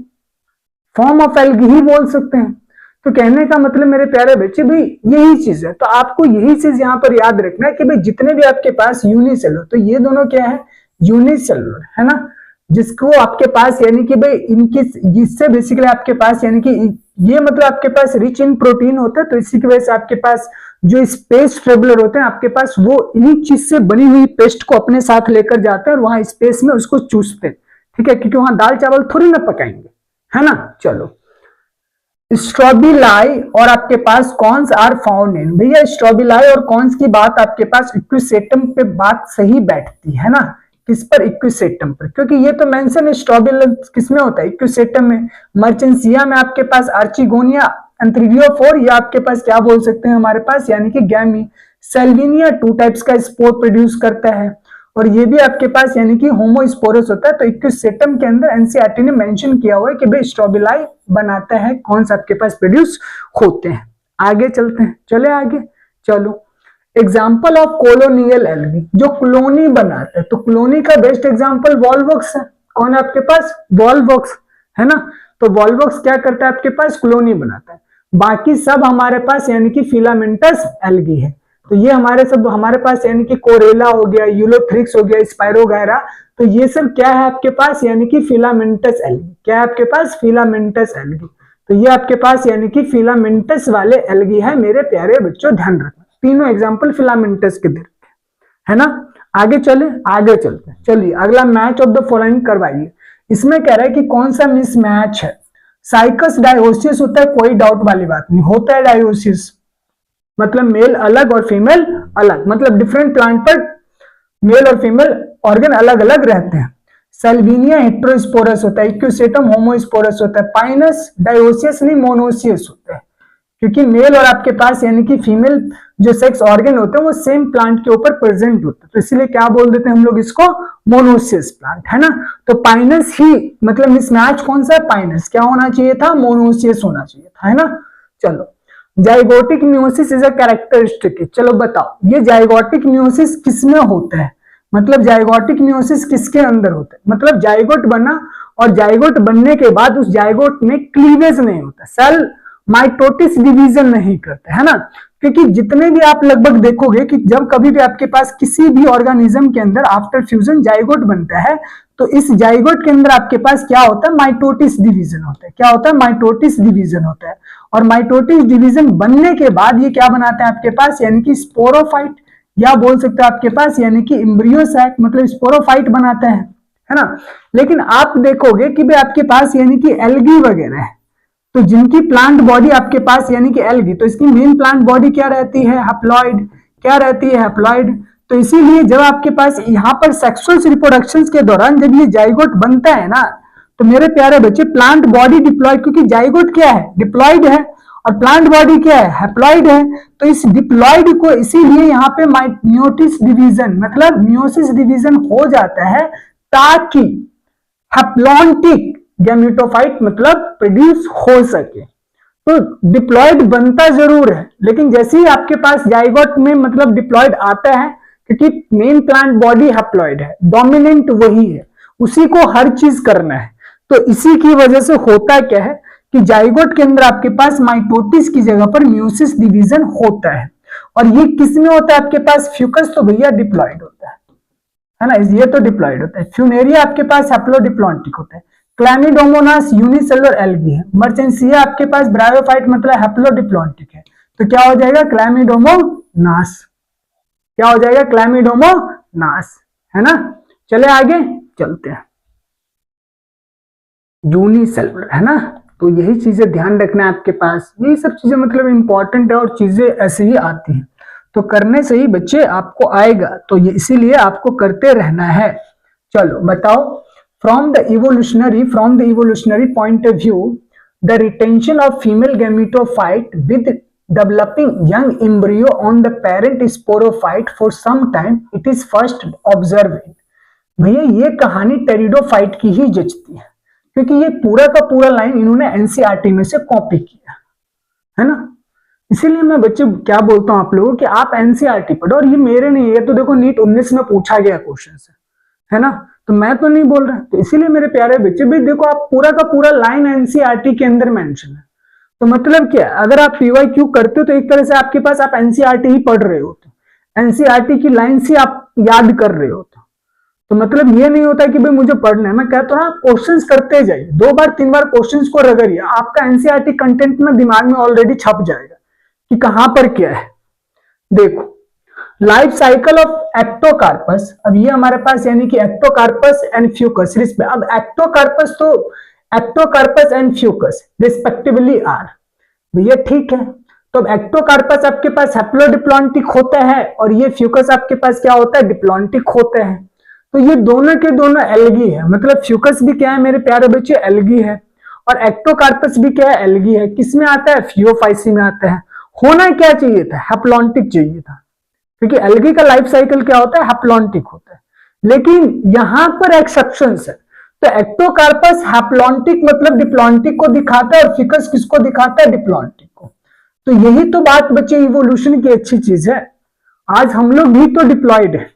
फॉर्म ऑफ एल्गी ही बोल सकते हैं। तो कहने का मतलब मेरे प्यारे बच्चे भाई यही चीज है। तो आपको यही चीज यहां पर याद रखना है कि भाई जितने भी आपके पास यूनिसेलुलर, तो ये दोनों क्या है यूनिसेलुलर है ना, जिसको आपके पास यानी कि भाई इनके इससे बेसिकली आपके पास यानी कि ये मतलब आपके पास रिच इन प्रोटीन होता है। तो इसी की वजह से आपके पास जो स्पेस ट्रेवलर होते हैं आपके पास वो इन्हीं चीज से बनी हुई पेस्ट को अपने साथ लेकर जाते हैं और वहां स्पेस में उसको चूसते हैं, ठीक है, क्योंकि वहां दाल चावल थोड़ी ना पकाएंगे है ना। चलो स्ट्रोबिलाई और आपके पास कॉन्स आर फाउंड इन, भैया स्ट्रोबिलाई और कॉन्स की बात आपके पास इक्विसेटम पे बात सही बैठती है ना। किस पर, इक्विसेटम पर, क्योंकि ये तो मेंशन स्ट्रोबिला किसमें होता है, इक्विसेटम में। मर्चेंसिया में आपके पास आर्चिगोनिया एंथ्रीडियोफोर, या आपके पास क्या बोल सकते हैं हमारे पास यानी कि गैमी। सेल्विनिया 2 टाइप्स का स्पोर प्रोड्यूस करता है और ये भी आपके पास यानी कि होमोस्पोरस होता है। तो इक्विसेटम के अंदर एनसीईआरटी ने मेंशन किया हुआ है कि भाई स्ट्रोबिलाई बनाता है, कौन सा आपके पास प्रोड्यूस होते हैं। आगे चलते हैं, चले आगे, चलो एग्जाम्पल ऑफ कोलोनियल एल्गी, जो कॉलोनी बनाते हैं। तो कॉलोनी का बेस्ट एग्जाम्पल वॉलवॉक्स है। कौन है आपके पास, वॉलवॉक्स है ना। तो वॉलवॉक्स क्या करता है आपके पास, कॉलोनी बनाता है। बाकी सब हमारे पास यानी कि फिलामेंटस एल्गी है। तो ये हमारे पास यानी कि कोरेला हो गया, यूलोथ्रिक्स हो गया, स्पाइरोगायरा, तो ये सब क्या है आपके पास यानी कि फिलामेंटस एल्गी। क्या है आपके पास, फिलामेंटस एल्गी। तो ये आपके पास यानी कि फिलामेंटस वाले एल्गी है मेरे प्यारे बच्चों, ध्यान रखना। तीनों एग्जाम्पल फिलामेंटस के दे है ना। आगे चले, आगे चलते हैं। चलिए अगला मैच ऑफ द फॉलोइंग करवाइए। इसमें कह रहा है कि कौन सा मिसमैच है। साइकस डायोसिस होता है, कोई डाउट वाली बात नहीं, होता है डायोसिस, मतलब मेल अलग और फीमेल अलग, मतलब डिफरेंट प्लांट पर मेल और फीमेल ऑर्गन अलग अलग रहते हैं। सेल्विनिया हेट्रोस्पोरस होता है, इक्विसेटम होमोस्पोरस होता है, पाइनस डायोसियस नहीं मोनोसियस होता है, क्योंकि मेल और आपके पास यानी कि फीमेल जो सेक्स ऑर्गन होते हैं वो सेम प्लांट के ऊपर प्रेजेंट होते हैं, तो इसीलिए क्या बोल देते हैं हम लोग इसको, मोनोसियस प्लांट, है ना। तो पाइनस ही मतलब मिसमैच कौन सा है, पाइनस क्या होना चाहिए था, मोनोसियस होना चाहिए था, है ना। चलो, zygotic meiosis is a characteristic. चलो बताओ ये जाइगोटिक मियोसिस किसमें होता है, मतलब जाइगोटिक मियोसिस किसके अंदर होता है, मतलब जाइगोट बना और जाइगोट बनने के बाद उस जाइगोट में क्लीवेज नहीं होता, सेल माइटोटिस डिवीजन नहीं करते, है ना। क्योंकि जितने भी आप लगभग देखोगे कि जब कभी भी आपके पास किसी भी ऑर्गेनिज्म के अंदर आफ्टर फ्यूजन जाइगोट बनता है, तो इस जाइगोट के अंदर आपके पास क्या होता है, माइटोटिस डिवीजन होता है। क्या होता है, माइटोटिस डिवीजन होता है। और माइटोटिस डिवीजन बनने के बाद ये क्या बनाता है आपके पास, यानी कि स्पोरोफाइट, या बोल सकते हो आपके पास यानी कि एम्ब्रियो सैक, मतलब स्पोरोफाइट बनाता है ना। लेकिन आप देखोगे कि भाई आपके पास यानी कि एल्गी वगैरह है, तो जिनकी प्लांट बॉडी आपके पास यानी कि एल्गी, तो इसकी मेन प्लांट बॉडी क्या रहती है, हैप्लॉइड, क्या रहती है, हैप्लॉइड। तो इसीलिए जब आपके पास यहाँ पर सेक्सुअल रिप्रोडक्शन के दौरान जब ये जाइगोट बनता है ना, तो मेरे प्यारे बच्चे प्लांट बॉडी डिप्लॉयड, क्योंकि जाइगोट क्या है, डिप्लॉयड है, और प्लांट बॉडी क्या है, हैप्लॉइड है। तो इस डिप्लॉयड को इसीलिए यहाँ पे मियोटिस डिवीजन मतलब मियोसिस डिवीजन हो जाता है, ताकि हैप्लॉन्टिक गैमेटोफाइट मतलब प्रोड्यूस हो सके। तो डिप्लॉयड बनता जरूर है, लेकिन जैसे ही आपके पास जाइगोट में मतलब डिप्लॉयड आता है, क्योंकि मेन प्लांट बॉडी हैप्लॉइड है, डोमिनेंट वही है, उसी को हर चीज करना है। तो इसी की वजह से होता क्या है कि जाइगोट के अंदर आपके पास माइटोटिस की जगह पर म्यूसिस डिवीजन होता है। और ये किस में होता है आपके पास, फ्यूकस तो भैया डिप्लॉयड होता है ना, ये तो डिप्लॉयड होता है। फ्यूनेरिया आपके पास हैप्लोडिप्लॉन्टिक होता है। क्लैमिडोमोनास यूनिसेलुलर एल्गी है। मर्चेंसिया आपके पास ब्रायोफाइट मतलब हैप्लोडिप्लॉन्टिक है। तो क्या हो जाएगा, क्लैमिडोमोनास, क्या हो जाएगा, क्लैमिडोमोनास, है ना। चले आगे चलते हैं, यूनिसेलुलर, है ना। तो यही चीजें ध्यान रखना है आपके पास, यही सब चीजें मतलब इंपॉर्टेंट है, और चीजें ऐसे ही आती हैं, तो करने से ही बच्चे आपको आएगा, तो ये इसीलिए आपको करते रहना है। चलो बताओ, from the evolutionary point of view, the retention of female gametophyte with developing young embryo on the parent sporophyte for some time, it is first observed. भैया ये कहानी टेरिडोफाइट की ही जचती है, क्योंकि ये पूरा का पूरा लाइन इन्होंने एनसीईआरटी में से कॉपी किया है ना। इसीलिए मैं बच्चे क्या बोलता हूं आप लोगों कि आप एनसीईआरटी पढ़ो, और ये मेरे नहीं है, तो देखो नीट 19 में पूछा गया क्वेश्चन है ना, तो मैं तो नहीं बोल रहा। तो इसीलिए मेरे प्यारे बच्चे भी देखो, आप पूरा का पूरा लाइन एनसीईआरटी के अंदर मेंशन है, तो मतलब क्या, अगर आप पीवाईक्यू करते हो तो एक तरह से आपके पास आप एनसीईआरटी ही पढ़ रहे हो, तो एनसीईआरटी की लाइन से आप याद कर रहे हो, तो मतलब ये नहीं होता कि भाई मुझे पढ़ना है, मैं कहता हूँ क्वेश्चंस करते जाइए, 2 बार 3 बार क्वेश्चंस को रगड़िए, आपका एनसीईआरटी कंटेंट में दिमाग में ऑलरेडी छप जाएगा कि कहां पर क्या है। देखो, लाइफ साइकिल ऑफ एक्टोकार्पस, अब ये हमारे पास यानी कि एक्टोकार्पस एंड फ्यूकस, अब एक्टोकार्पस तो Ectocarpus and Fucus respectively are, भैया ठीक है। तो अब एक्टोकार्पस आपके पास हैप्लोडिप्लॉन्टिक होता है, और ये फ्यूकस आपके पास क्या होता है, डिप्लॉन्टिक होता है। तो ये दोनों के दोनों एल्गी है, मतलब फ्यूकस भी क्या है मेरे प्यारे बच्चे, एल्गी है, और एक्टोकार्पस भी क्या है, एल्गी है। किसमें आता है, फियोफाइसी में आता है। होना क्या चाहिए था, हैप्लॉन्टिक चाहिए था, क्योंकि एल्गी का लाइफ साइकिल क्या होता है, हैप्लॉन्टिक होता है। लेकिन यहां पर एक्सेप्शंस है, तो एक्टोकार्पस हैप्लॉन्टिक मतलब डिप्लॉन्टिक को दिखाता है, और फिकस किसको दिखाता है, डिप्लॉन्टिक को। तो यही तो बात बच्चे इवोल्यूशन की अच्छी चीज है, आज हम लोग भी तो डिप्लॉयड है,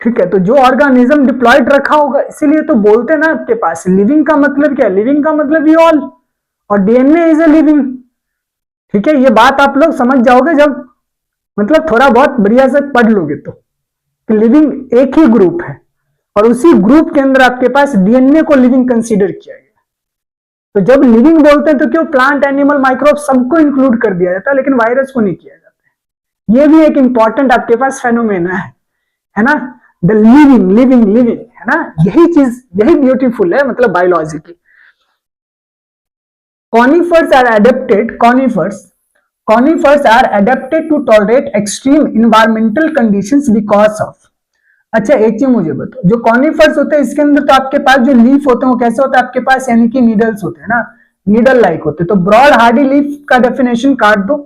ठीक है। तो जो ऑर्गेनिज्म डिप्लॉयड रखा होगा, इसीलिए तो बोलते हैं ना आपके पास लिविंग का मतलब क्या, लिविंग का मतलब ये ऑल, और डीएनए इज ए लिविंग, ठीक है। ये बात आप लोग समझ जाओगे जब मतलब थोड़ा बहुत बढ़िया से पढ़ लोगे, तो लिविंग एक ही ग्रुप है, और उसी ग्रुप के अंदर आपके पास डीएनए को लिविंग कंसीडर किया गया। तो जब लिविंग बोलते हैं तो क्यों, प्लांट एनिमल माइक्रोब सबको इंक्लूड कर दिया जाता है, लेकिन वायरस को नहीं किया जाता। ये भी एक इंपॉर्टेंट आपके पास फेनोमेना है ना, द लिविंग, है ना। यही चीज, यही ब्यूटीफुल है मतलब बायोलॉजी की। Conifers are adapted to tolerate extreme environmental conditions because of अच्छा एक चीज मुझे बताओ, जो कॉनिफर्स होते हैं इसके अंदर तो आपके पास जो लीफ होते हैं वो कैसे होता है आपके पास, यानी कि नीडल्स होते हैं ना, नीडल लाइक होते हैं। तो ब्रॉड हार्डी लीफ का डेफिनेशन काट दो।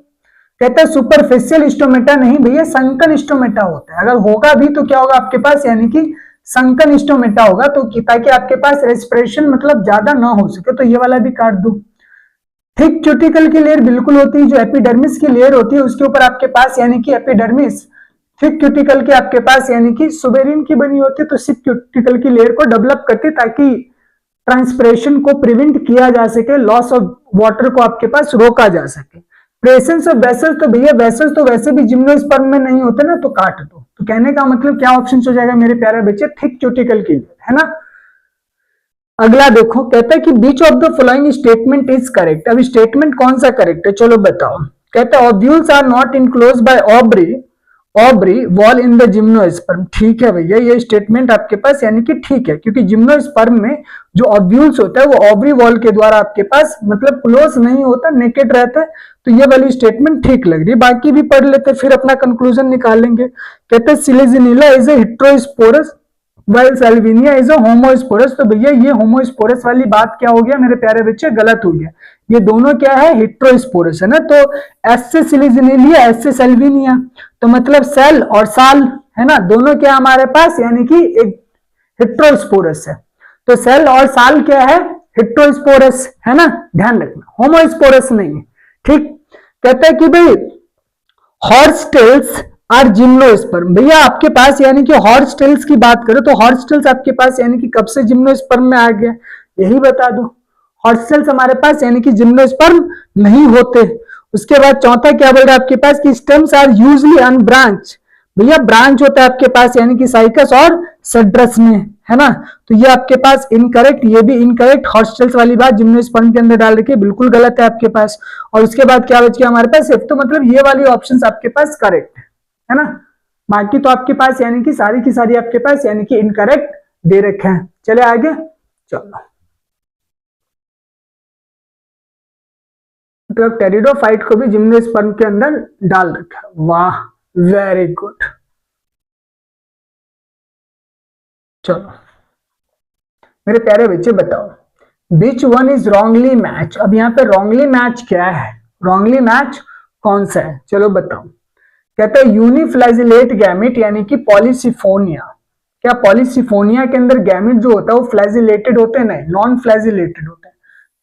कहता है सुपरफिशियल स्टोमेटा नहीं भैया, संकन स्टोमेटा होता है। अगर होगा भी तो क्या होगा आपके पास, यानी कि संकन स्टोमेटा होगा। तो ताकि आपके पास रेस्पिरेशन मतलब ज्यादा ना हो सके, तो ये वाला भी काट दो। थिक क्यूटिकल की लेयर बिल्कुल होती है, जो एपिडर्मिस की लेयर होती है उसके ऊपर आपके पास यानी कि एपिडर्मिस थिक क्यूटिकल के आपके पास यानी कि सुबेरिन की बनी होती है। तो सिक क्यूटिकल की लेयर को डेवलप करती है ताकि ट्रांसपिरेशन को प्रिवेंट किया जा सके, लॉस ऑफ वाटर को आपके पास रोका जा सके। प्रेजेंस ऑफ वेसल्स, तो भैया वेसल्स तो वैसे भी जिम्नोस्पर्म में नहीं होते ना, तो काट दो। तो कहने का मतलब क्या ऑप्शन हो जाएगा मेरे प्यारे बच्चे, थिक क्यूटिकल की लेयर, है ना। अगला देखो, कहता है कि which of the following statement is correct. अभी स्टेटमेंट कौन सा करेक्ट है चलो बताओ। कहता है ovules are not enclose by ovary wall in the gymnosperm. ठीक है भैया, ये स्टेटमेंट आपके पास यानी कि ठीक है, क्योंकि जिम्नोस्पर्म में जो ओव्यूल्स होता है वो ओवरी वॉल के द्वारा आपके पास मतलब क्लोज नहीं होता, नेकेड रहता है। तो ये वाली स्टेटमेंट ठीक लग रही है। बाकी भी पढ़ लेते फिर अपना कंक्लूजन निकालेंगे। कहते हैं Selaginella is a heterosporous while Salvinia is a homosporous. तो भैया ये होमोस्पोरस वाली बात क्या हो गया मेरे प्यारे बच्चे, गलत हो गया। ये दोनों क्या है, हेटेरोस्पोरस है ना। तो एस से सिलिजिनिलिया, एस से सेल्विनिया, तो मतलब सेल और साल है ना, दोनों क्या हमारे पास यानी कि एक हेटेरोस्पोरस है। तो सेल और साल क्या है, हेटेरोस्पोरस है ना, ध्यान रखना, होमोस्पोरस नहीं है। ठीक, कहता है कि भाई हॉर्सटेल्स आर जिम्नोस्पर्म। भैया आपके पास यानी कि हॉर्सटेल्स की बात करें तो हॉर्सटेल्स आपके पास यानी कि कब से जिम्नोस्पर्म में आ गया, यही बता दो। हॉर्सटेल्स हमारे पास यानी कि जिम्नोस्पर्म नहीं होते। उसके बाद चौथा क्या बोल रहा है आपके पास कि स्टेम्स आर यूजली अनब्रांच। भैया ब्रांच होता है आपके पास यानी कि साइकस और सेड्रस में, है ना। तो ये आपके पास इनकरेक्ट, ये भी इनकरेक्ट। हॉस्टल्स वाली बात जिम्नोस्पर्म के अंदर डाल रखी है, बिल्कुल गलत है आपके पास। और उसके बाद क्या बच गया हमारे पास, सिर्फ। तो मतलब ये वाली ऑप्शंस आपके पास करेक्ट है ना। बाकी तो आपके पास यानी कि सारी की सारी आपके पास यानी कि इनकरेक्ट दे रखे हैं। चले आगे, चलो। मतलब टेरिडोफाइट को भी जिम्नोस्पर्म के अंदर डाल रखा है, वाह वेरी गुड। चलो मेरे प्यारे बच्चे बताओ, which one is wrongly match. अब यहाँ पे रॉन्गली मैच क्या है, रॉन्गली मैच कौन सा है चलो बताओ। कहते हैं यूनिफ्लैजिलेट गैमिट यानी कि पॉलीसिफोनिया। क्या पॉलीसिफोनिया के अंदर गैमिट जो होता है वो फ्लैजिलेटेड होते हैं, नहीं, नॉन फ्लैजिलेटेड होते हैं।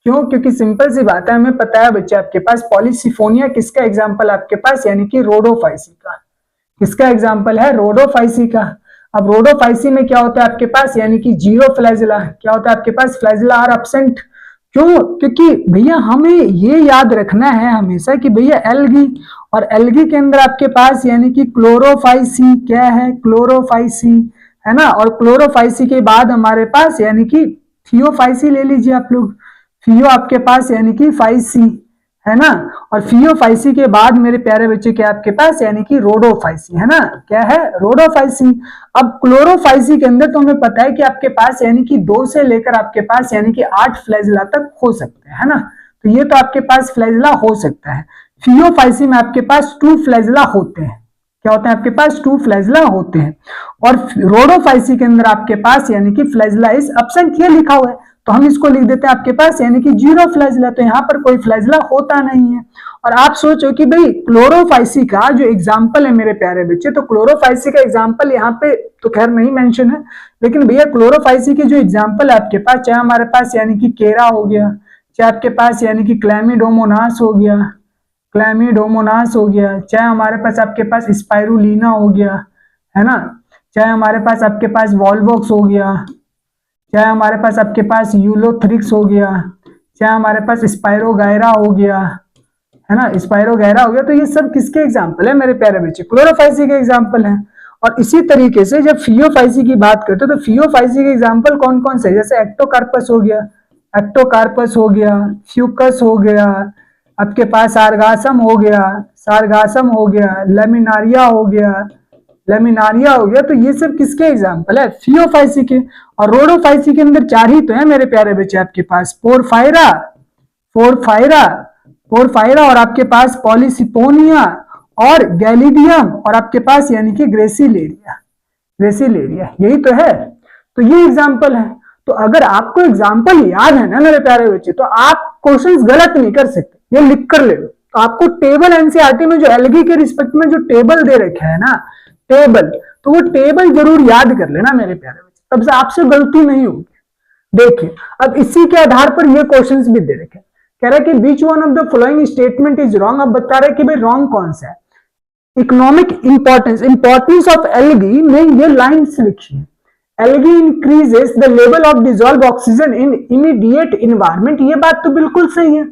क्यों, क्योंकि सिंपल सी बात है, हमें पता है बच्चे आपके पास पॉलीसिफोनिया किसका एग्जाम्पल आपके पास यानी कि रोडोफाइसी का। किसका एग्जाम्पल है, रोडोफाइसी का। अब रोडोफाइसी में क्या होता है आपके पास यानी कि जीरो फ्लैजिला। क्या होता है आपके पास, फ्लैजिला आर एब्सेंट। क्यों, क्योंकि भैया हमें ये याद रखना है हमेशा कि भैया एल्गी, और एल्गी के अंदर आपके पास यानी कि क्लोरोफाइसी क्या है, क्लोरोफाइसी है ना। और क्लोरोफाइसी के बाद हमारे पास यानी कि थियोफाइसी ले लीजिए आप लोग। फियो आपके पास यानी कि फाइसी है ना। और फियोफाइसी के बाद मेरे प्यारे बच्चे क्या आपके पास यानी कि रोडोफाइसी है ना। क्या है, रोडोफाइसी। अब क्लोरोफाइसी के अंदर तो हमें पता है कि आपके पास यानी कि 2 से लेकर आपके पास यानी कि 8 फ्लैजिला तक हो सकते हैं, है ना। तो ये तो आपके पास फ्लैजिला हो सकता है। फियोफाइसी में आपके पास 2 फ्लैजिला होते हैं। क्या होते हैं आपके पास, 2 फ्लैजिला होते हैं। और रोडोफाइसी के अंदर आपके पास यानी कि फ्लैजिला इज एब्सेंट, ये लिखा हुआ है। तो हम इसको लिख देते हैं आपके पास यानी कि जीरो फ्लैजिला। तो यहाँ पर कोई फ्लैजिला होता नहीं है। और आप सोचो कि भाई क्लोरोफाइसी का जो एग्जाम्पल है मेरे प्यारे बच्चे, तो क्लोरोफाइसी का एग्जाम्पल यहाँ पे तो खैर नहीं मेंशन है, लेकिन भैया क्लोरोफाइसी के जो एग्जाम्पल है आपके पास, चाहे हमारे पास यानी कि केरा हो गया, चाहे आपके पास यानी कि क्लैमिडोमोनास हो गया, क्लैमिडोमोनास हो गया, चाहे हमारे पास आपके पास स्पाइरुलिना हो गया, है ना, चाहे हमारे पास आपके पास वॉल्वॉक्स हो गया, चाहे हमारे पास आपके पास यूलोथ्रिक्स हो गया, चाहे हमारे पास स्पाइरोगायरा हो गया, है ना, स्पाइरोगायरा हो गया। तो ये सब किसके एग्जाम्पल है मेरे प्यारे बच्चे, क्लोरोफाइसी के एग्जाम्पल हैं। और इसी तरीके से जब फियोफाइसी की बात करते हैं तो फियोफाइसी के एग्जाम्पल कौन कौन से, जैसे एक्टोकार्पस हो गया, एक्टोकार्पस हो गया, फ्यूकस हो गया, आपके पास सारगासम हो गया, सारगासम हो गया, लेमिनारिया हो गया, लेमिनारिया हो गया। तो ये सब किसके एग्जाम्पल है, फियोफाइसी के। और रोडोफाइसी के अंदर 4 ही तो है मेरे प्यारे बच्चे आपके पास, पोरफायरा, पोरफायरा, पोरफायरा, और आपके पास पॉलीसिपोनिया और गैलिडियम, और आपके पास यानी कि ग्रेसिलेरिया। ग्रेसिलेरिया, यही तो है। तो ये एग्जाम्पल है। तो अगर आपको एग्जाम्पल याद है ना मेरे प्यारे बच्चे, तो आप क्वेश्चंस गलत नहीं कर सकते, ये लिख कर ले लो। तो आपको टेबल एनसीईआरटी में जो एल्गी के रिस्पेक्ट में जो टेबल दे रखे है ना, टेबल, तो वो टेबल जरूर याद कर लेना मेरे प्यारे बच्चे, तब से आपसे गलती नहीं होगी। देखिए अब इसी के आधार पर ये क्वेश्चंस भी दे रखे, कह रहा है कि which one of the following statement is wrong. अब बता रहे कि भाई रॉन्ग कौन सा है। इकोनॉमिक इंपॉर्टेंस ऑफ एल्गी में ये लाइन्स लिखी है, algae increases the level of dissolve oxygen in immediate environment. ये बात तो बिल्कुल सही है।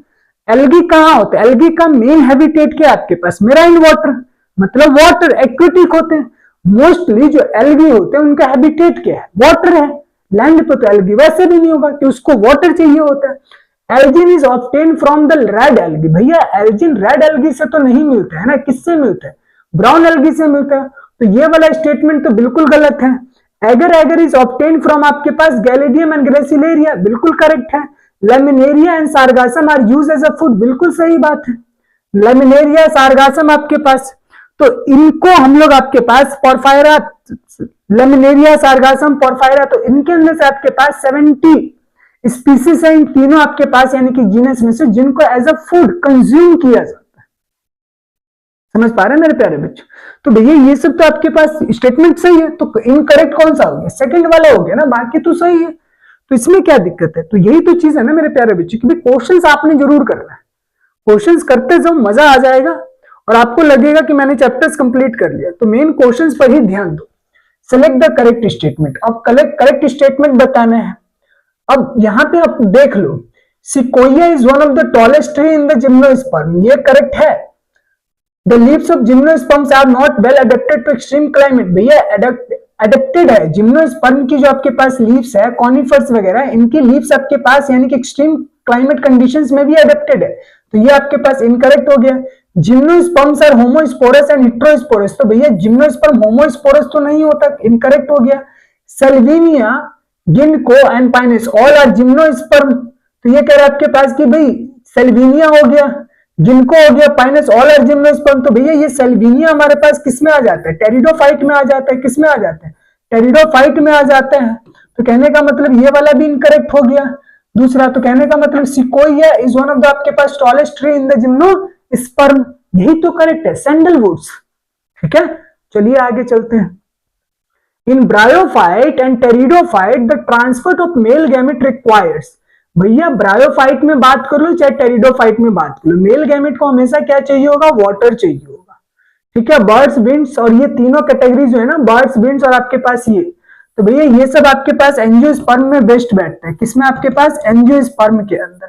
एल्गी कहाँ होता है? एल्गी का मेन हैबिटेट क्या है आपके पास? मेराइन वाटर, मतलब वाटर एक्वेटिक होते हैं। मोस्टली जो एल्गी होते हैं उनका हैबिटेट क्या है? वाटर है। लैंड पे तो एल्गी वैसे भी नहीं होगा कि उसको वाटर चाहिए होता है। Elgin is obtain from the red algae. भैया एल्जिन रेड एल्गी से तो नहीं मिलता है ना, किससे मिलता है? ब्राउन एल्गी से मिलता है। तो ये वाला स्टेटमेंट तो बिल्कुल गलत है। Agar agar is obtain from आपके पास गैलेडियम एंड ग्रेसिलेरिया, बिल्कुल करेक्ट है। Laminaria and Sargassum are use as a food, बिल्कुल सही बात है। लेमिनेरिया सार्गासम आपके पास, तो इनको हम लोग आपके पास पोरफायरा, लेमिनेरिया सार्गासम पोरफायरा, तो इनके अंदर से आपके पास 70 स्पीसीज है, इन तीनों आपके पास यानी कि जीनस में से, जिनको एज अ फूड कंज्यूम किया जाता है। समझ पा रहे हैं मेरे प्यारे बच्चों? तो भैया ये सब तो आपके पास स्टेटमेंट सही है, तो इनकरेक्ट कौन सा हो गया? सेकंड वाला हो गया ना, बाकी तो सही है। तो इसमें क्या दिक्कत है? तो यही तो चीज है ना मेरे प्यारे बच्चों कि क्वेश्चंस आपने जरूर करना है। क्वेश्चंस करते जाओ, मजा आ जाएगा और आपको लगेगा कि मैंने चैप्टर्स कंप्लीट कर लिया। तो मेन क्वेश्चंस पर ही ध्यान दो। Select the correct statement. अब करेक्ट स्टेटमेंट बताना है। अब यहां पे आप देख लो, Sequoia is one of the tallest tree in the gymnosperm, ये करेक्ट है। The leaves of gymnosperms are not well adapted to extreme climate, भैया अडेप्टेड है। जिम्नोस्पर्म की जो आपके पास लीव्स है, कॉनिफर्स वगैरह, इनकी लीव्स आपके पास यानी कि एक्सट्रीम क्लाइमेट कंडीशंस में भी अडेप्टेड है। तो ये आपके पास इनकरेक्ट हो गया। Gymnosperms are homosporous and heterosporous, तो भैया जिम्नोस्पर्म होमोस्पोरस तो नहीं होता, इनकरेक्ट हो गया। Salvinia, Ginkgo and Pinus all are gymnosperm, तो ये कह रहा है आपके पास कि भाई सेल्विनिया हो गया, गिनको हो गया, पाइनस ऑल आर जिम्नोस्पर्म। तो भैया ये सेल्विनिया हमारे पास किसमें आ जाता है? टेरिडोफाइट में आ जाता है। किसमें आ जाता है? टेरिडोफाइट में आ जाता है। तो कहने का मतलब ये वाला भी इनकरेक्ट हो गया। दूसरा, तो कहने का मतलब sequoia is one of the आपके पास tallest tree in the gymnosperm, यही तो करेक्ट है। सैंडलवुड्स, ठीक है। चलिए आगे चलते हैं। In bryophyte and pteridophyte the transfer of male gamete requires, भैया ब्रायोफाइट में बात कर लो चाहे टेरिडोफाइट में बात कर लो, मेल गैमेट को हमेशा क्या चाहिए होगा? वाटर चाहिए होगा, ठीक है। बर्ड्स, बीन्स और ये तीनों कैटेगरी जो है ना, बर्ड्स, बीन्स और आपके पास ये, तो भैया ये सब आपके पास एंजियोस्पर्म में बेस्ट बैठते हैं। किसमें? आपके पास एंजियोस्पर्म के अंदर,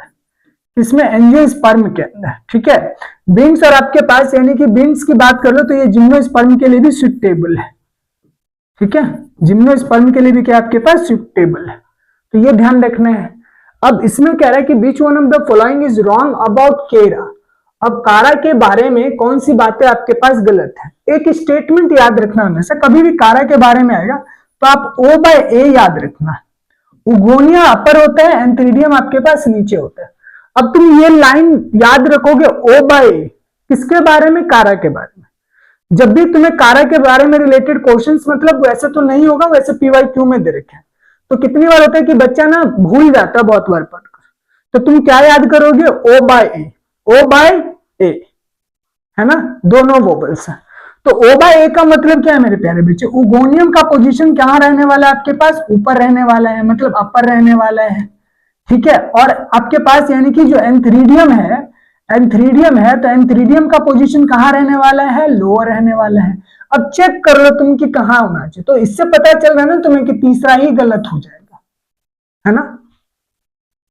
किसमें? एंजियोस्पर्म के अंदर, ठीक है। बीन्स और आपके पास यानी कि बीन्स की बात कर लो तो ये जिम्नोस्पर्म के लिए भी सुटेबल है, ठीक है। जिम्नोस्पर्म के लिए भी क्या आपके पास सुटेबल है, तो ये ध्यान रखना है। अब इसमें कह रहा है कि which one of the following is wrong about Chara. अब कारा के बारे में कौन सी बातें आपके पास गलत है? एक स्टेटमेंट याद रखना हमेशा, कभी भी कारा के बारे में आएगा तो आप O बाय A याद रखना। उगोनिया अपर होता है, एंथ्रीडियम आपके पास नीचे होता है। अब तुम ये लाइन याद रखोगे O बाय A, किसके बारे में? कारा के बारे में। जब भी तुम्हें कारा के बारे में रिलेटेड क्वेश्चंस, मतलब वैसे तो नहीं होगा, वैसे PYQ में दे रखे हैं, तो कितनी बार होता है कि बच्चा ना भूल जाता है बहुत बार पढ़कर, तो तुम क्या याद करोगे? O by A, O by A, है ना, दोनों वोबल्स हैं। तो O बाय A का मतलब क्या है मेरे प्यारे बच्चे? उगोनियम का पोजीशन कहां रहने वाला है? आपके पास ऊपर रहने वाला है, मतलब अपर रहने वाला है, ठीक है। और आपके पास यानी कि जो एंथ्रीडियम है, तो एंथ्रीडियम का पोजीशन कहां रहने वाला है? लोअर रहने वाला है। अब चेक कर लो तुम कि कहां होना चाहिए, तो इससे पता चल रहा है ना तुम्हें कि तीसरा ही गलत हो जाएगा, है ना।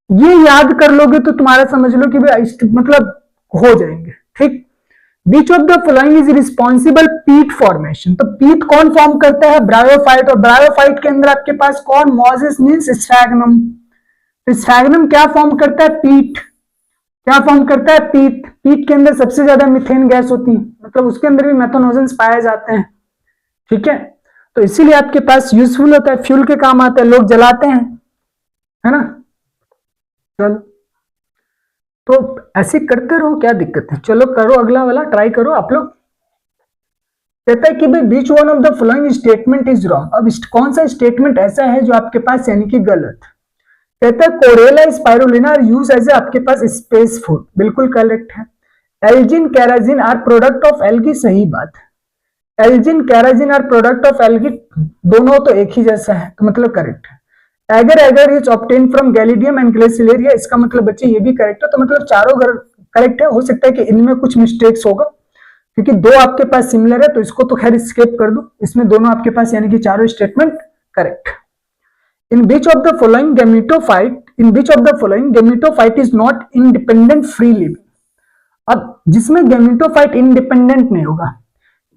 ये याद कर लोगे तो तुम्हारा समझ लो कि भाई मतलब हो जाएंगे, ठीक। Which of the following is responsible peat formation, तो पीट कौन फॉर्म करता है? ब्रायोफाइट, और ब्रायोफाइट के अंदर आपके पास कौन? मोजेस मींस स्फैग्नम, तो स्फैग्नम क्या फॉर्म करता है? पीट। क्या फॉर्म करता है? पीट। पीट के अंदर सबसे ज्यादा मीथेन गैस होती है, मतलब उसके अंदर भी मेथनोजेंस पाए जाते हैं, ठीक है। तो इसीलिए आपके पास यूजफुल होता है, फ्यूल के काम आता है, लोग जलाते हैं, है ना। चलो तो ऐसे करते रहो, क्या दिक्कत है। चलो करो, अगला वाला ट्राई करो आप लोग। कहता है कि भाई which one of the following statement is wrong. अब कौन सा स्टेटमेंट ऐसा है जो आपके पास यानी कि गलत। कहता है कोरेला स्पाइरुलिना आर यूज एज आपके पास स्पेस फूड, बिल्कुल करेक्ट है। Algin carrageenan are product of algae, सही बात है। Algin carrageenan are product of algae, दोनों तो एक ही जैसा है तो मतलब करेक्ट है। Agar agar is obtain from Gelidium and Gracilaria, इसका मतलब बच्चे ये भी करेक्ट है। तो मतलब चारों करेक्ट है। हो सकता है कि इनमें कुछ मिस्टेक्स होगा क्योंकि दो आपके पास सिमिलर है, तो इसको तो खैर स्किप कर दो। इसमें दोनों आपके पास यानी कि चारों statement correct. In beach of the following gametophyte is not independent free living. अब जिसमें गैमेटोफाइट इंडिपेंडेंट नहीं होगा,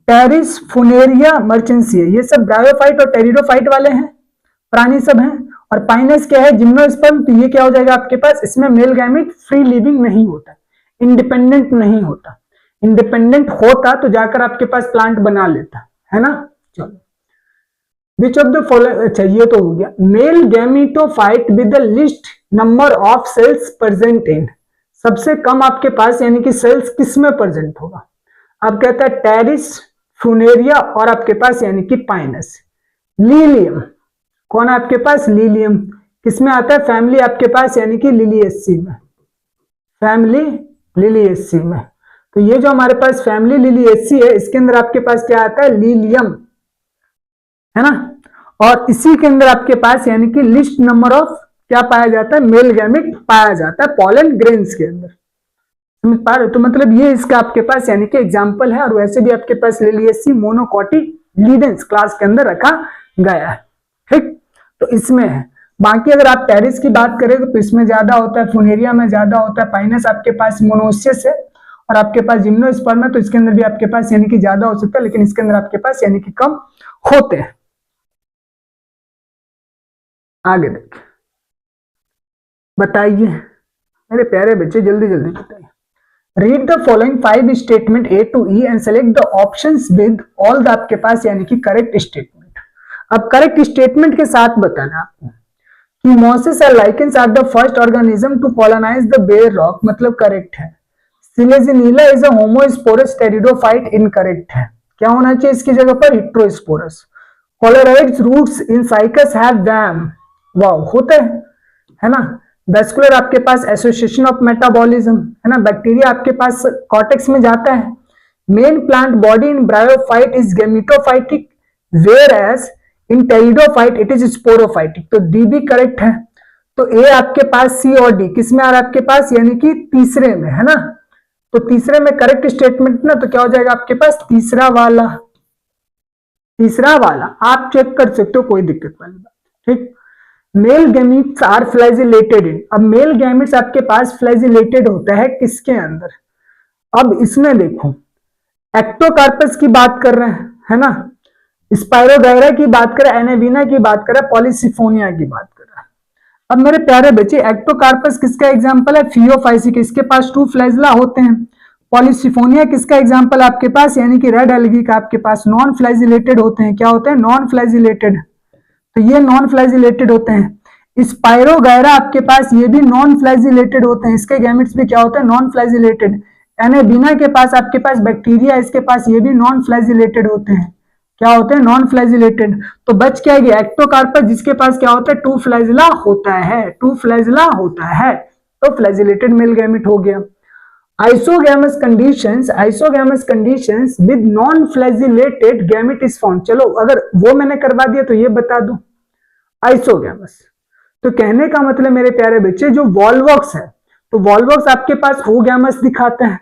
टेरिस, फुनेरिया, मर्चेंसी, ये सब ब्रायोफाइट और टेरिडोफाइट वाले हैं, प्राणी सब हैं। और पाइनस क्या है, जिम्नोस्पर्म, तो ये क्या हो जाएगा आपके पास, इसमें मेल गैमेट फ्री लिविंग नहीं होता, इंडिपेंडेंट नहीं होता। इंडिपेंडेंट होता तो जाकर आपके पास प्लांट बना लेता है ना। चलो विच ऑफ द फॉलोइंग, अच्छा ये तो हो गया। Male gametophyte with the list number of cells present in, सबसे कम आपके पास यानी कि सेल्स किसमें प्रेजेंट होगा। अब कहता है टेरिस, फुनेरिया और आपके पास यानी कि पाइनस। लीलियम, कौन आपके पास, लीलियम किसमें आता है, फैमिली आपके पास यानी कि लिलिएसी में, फैमिली लिलिएसी में। तो ये जो हमारे पास फैमिली लिलिएसी है, इसके अंदर आपके पास क्या आता है, लीलियम, है ना। और इसी के अंदर आपके पास यानी कि लिस्ट नंबर ऑफ क्या पाया जाता है, मेल गैमेट पाया जाता है पॉलन ग्रेन्स के अंदर, समझ पा रहे। तो मतलब ये इसका आपके पास यानी कि एग्जांपल है। और वैसे भी आपके पास लिलिएसी मोनोकोटिलीडेंस क्लास के अंदर रखा गया है, ठीक। तो इसमें है। बाकी अगर आप टेरिस की बात करें तो इसमें ज्यादा होता है, फुनेरिया में ज्यादा होता है, पाइनस आपके पास मोनोसियस है और आपके पास जिम्नोस्पर्म है, तो इसके अंदर भी आपके पास यानी कि ज्यादा हो सकता है, लेकिन इसके अंदर आपके पास यानी कि कम होते हैं। आगे देखिए, बताइए मेरे प्यारे बच्चे, जल्दी जल्दी बताइए। Read the following 5 statement A to E and select the options with all the आपके पास यानी कि करेक्ट स्टेटमेंट। अब करेक्ट स्टेटमेंट के साथ बताना आपको कि मॉसेस और lichens are the first organism to colonise the bare rock, मतलब करेक्ट है। Selaginella is a homosporous pteridophyte, incorrect है। क्या होना चाहिए इसकी जगह पर, heterosporous. Coralloid roots in Cycas have them, wow होता है ना। वेस्कुलर आपके पास एसोसिएशन ऑफ मेटाबॉलिज्म, है ना। बैक्टीरिया आपके पास कॉर्टेक्स में जाता है। Main plant body in bryophyte is gametophytic whereas in pteridophyte it is sporophytic, तो डी भी करेक्ट है। तो ए आपके पास, सी और डी किसमें आ रहा है आपके पास, यानी कि तीसरे में, है ना। तो तीसरे में करेक्ट स्टेटमेंट ना, तो क्या हो जाएगा आपके पास, तीसरा वाला, तीसरा वाला आप चेक कर सकते हो, कोई दिक्कत वाली बात, ठीक। मेल गैमेट्स आर फ्लैजिलेटेड इन, अब मेल गैमेट्स आपके पास फ्लैजिलेटेड होता है किसके अंदर। अब इसमें देखो, एक्टोकार्पस की बात कर रहे हैं, है ना, स्पाइरोगायरा की बात करें, एनेविना की बात करें, पॉलीसिफोनिया की बात करें। अब मेरे प्यारे बच्चे, एक्टोकार्पस किसका एग्जांपल है, फियोफाइसिक, इसके पास 2 फ्लैजिला होते हैं। पॉलीसिफोनिया किसका एग्जांपल आपके पास, यानी कि रेड एल्गी का आपके पास नॉन फ्लैजिलेटेड होते हैं। क्या होते हैं, नॉन फ्लैजिलेटेड, तो ये नॉन फ्लैजिलेटेड होते हैं। स्पाइरोगायरा आपके पास ये भी नॉन फ्लैजिलेटेड होते हैं, इसके गैमेट्स भी क्या होते हैं, नॉन फ्लैजिलेटेड। एनेबिना के पास आपके पास बैक्टीरिया, इसके पास ये भी नॉन फ्लैजिलेटेड होते हैं। क्या होते हैं, नॉन फ्लैजिलेटेड। तो बच क्या गया, एक्टोकार्पस जिसके पास क्या होता है, 2 फ्लैजिला होता है, 2 फ्लैजिला होता है, तो फ्लैजिलेटेड मेल गैमेट हो गया। Isogamous conditions with non flagellated gamete is found. चलो अगर वो मैंने करवा दिया तो ये बता दो, आइसोगैमस। तो कहने का मतलब मेरे प्यारे बच्चे, जो वॉल्वॉक्स है, तो वॉल्वॉक्स आपके पास ओगैमस दिखाता है,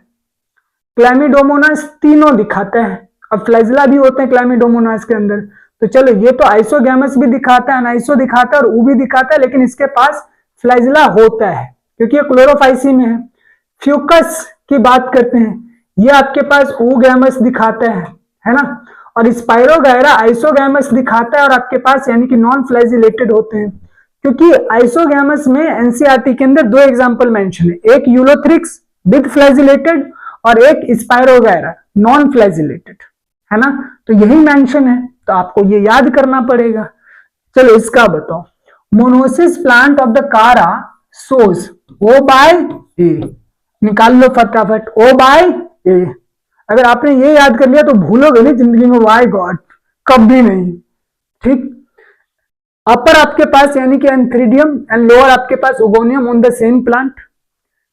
क्लैमिडोमोनास तीनों दिखाता है, अब फ्लैजिला भी होते हैं क्लैमिडोमोनास के अंदर। तो चलो ये तो आइसोगैमस भी दिखाता है, अनाइसो दिखाता है और ऊ भी दिखाता है, लेकिन इसके पास फ्लैजिला होता है क्योंकि ये क्लोरोफाइसी में है। फ्यूकस की बात करते हैं, ये आपके पास ओगैमस दिखाता है ना। और स्पाइरोगायरा आइसोगैमस दिखाता है और आपके पास यानी कि नॉन फ्लैजिलेटेड होते हैं, क्योंकि आइसोगैमस में एनसीईआरटी के अंदर 2 एग्जांपल मेंशन है, एक यूलोथ्रिक्स विद फ्लैजिलेटेड और एक स्पाइरोगायरा नॉन फ्लैजिलेटेड, है ना। तो यही मेंशन है, तो आपको ये याद करना पड़ेगा। चलो इसका बताओ, मोनोसिस प्लांट ऑफ द कारा सोज O by A, निकाल लो फटाफट, O by A। अगर आपने ये याद कर लिया तो भूलोगे नहीं जिंदगी में, वाई गॉड, कभी नहीं। ठीक, अपर आपके पास यानी कि एंथ्रीडियम एंड लोअर आपके पास oogonium on the same plant.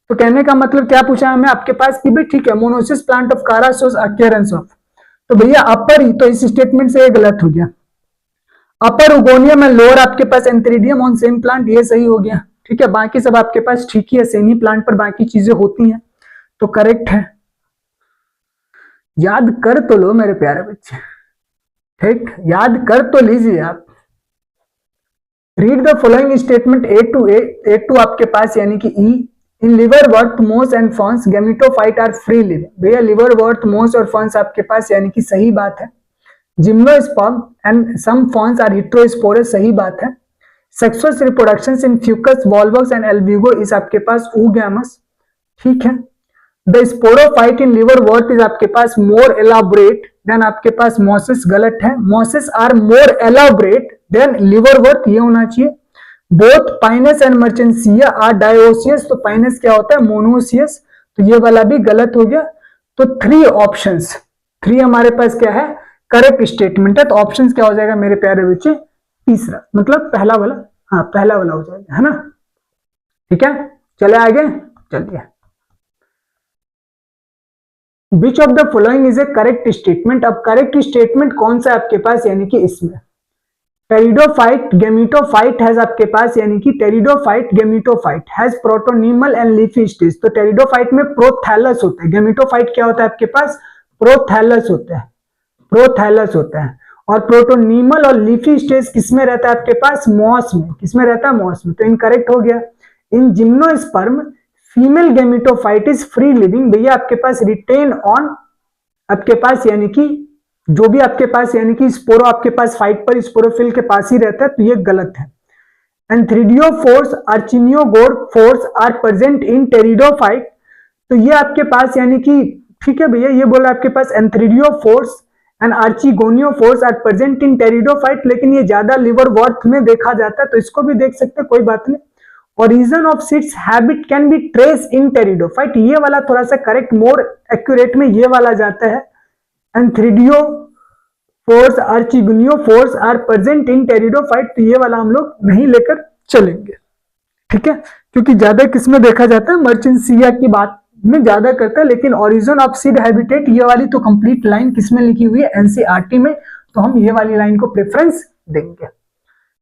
तो कहने का मतलब क्या पूछा है हमें आपके पास कि भाई ठीक है, मोनोसिस प्लांट ऑफ कारा शोज अक्यूरेंस ऑफ, तो भैया अपर ही, तो इस स्टेटमेंट से ये गलत हो गया। अपर ओगोनियम एंड लोअर आपके पास एंथ्रीडियम ऑन सेम प्लांट, ये सही हो गया। ठीक है, बाकी सब आपके पास ठीक ही है, सेम ही प्लांट पर बाकी चीजें होती हैं, तो करेक्ट है। याद कर तो लो मेरे प्यारे बच्चे, ठीक, याद कर तो लीजिए आप। Read the following statement A to आपके पास यानी कि E. In liverwort moss and ferns gametophyte are free living. भैया लिवर वर्थ मोस और फॉन्स आपके पास यानी कि सही बात है। Gymnosperm and some ferns are heterosporous, सही बात है। Sexual reproduction in Fucus, Volvox and Albugo is आपके पास oogamous, ठीक है। The sporophyte in liverwort is आपके पास मोर एलाबोरेट देन आपके पास मोसिस, गलत है। Mosses are more elaborate than liverwort, ये होना चाहिए। Both Pinus and Marchantia are dioecious, तो पाइनस क्या होता है, मोनोसियस, तो ये वाला भी गलत हो गया। तो 3 ऑप्शंस, 3 हमारे पास क्या है, करेक्ट स्टेटमेंट है। तो ऑप्शंस क्या हो जाएगा मेरे प्यारे बच्चे, तीसरा, मतलब पहला वाला, हाँ पहला वाला हो जाएगा, है ना। ठीक है, चले आगे, चलिए। विच of the following is A correct statement. अब करेक्ट स्टेटमेंट कौन सा आपके पास, यानी कि इसमें टेरिडोफाइट गैमेटोफाइट हैज आपके पास यानी कि pteridophyte gametophyte has protonemal and leafy stage. तो टेरिडोफाइट में प्रोथैलस होता है, गैमेटोफाइट क्या होता है आपके पास, प्रोथैलस होता है, प्रोथैलस होता है। और प्रोटोनीमल और लीफी स्टेज किसमें रहता है आपके पास, मॉस में, किसमें रहता है, मॉस में, तो इनकरेक्ट हो गया। इन gymnosperm female gametophyte is free living. भैया आपके पास रिटेन ऑन आपके पास यानी कि जो भी आपके पास यानी कि स्पोरो आपके पास फाइट पर स्पोरोफिल के पास ही रहता है, तो ये गलत है। Antheridiophores archegoniophores are present in pteridophyte, तो ये आपके पास यानी कि ठीक है भैया, ये बोला आपके पास antheridiophores and archegoniophores are present in pteridophyte, लेकिन ये ज्यादा लिवर वर्थ में देखा जाता है, तो इसको भी देख सकते हैं, कोई बात नहीं। Origin of seeds habit can be trace in pteridophyte, ये वाला थोड़ा सा करेक्ट, मोर एक्यूरेट में ये वाला जाता है। Antheridiophores archegoniophores are present in pteridophyte, तो ये वाला हम लोग नहीं लेकर चलेंगे, ठीक है, क्योंकि ज्यादा किसमें देखा जाता है, मर्चेंसिया की बात में ज्यादा करता है। लेकिन ओरिजिन ऑफ सीड हैबिटेट ये वाली तो कंप्लीट लाइन किसमें लिखी हुई है, एनसीईआरटी में, तो हम ये वाली लाइन को प्रेफरेंस देंगे।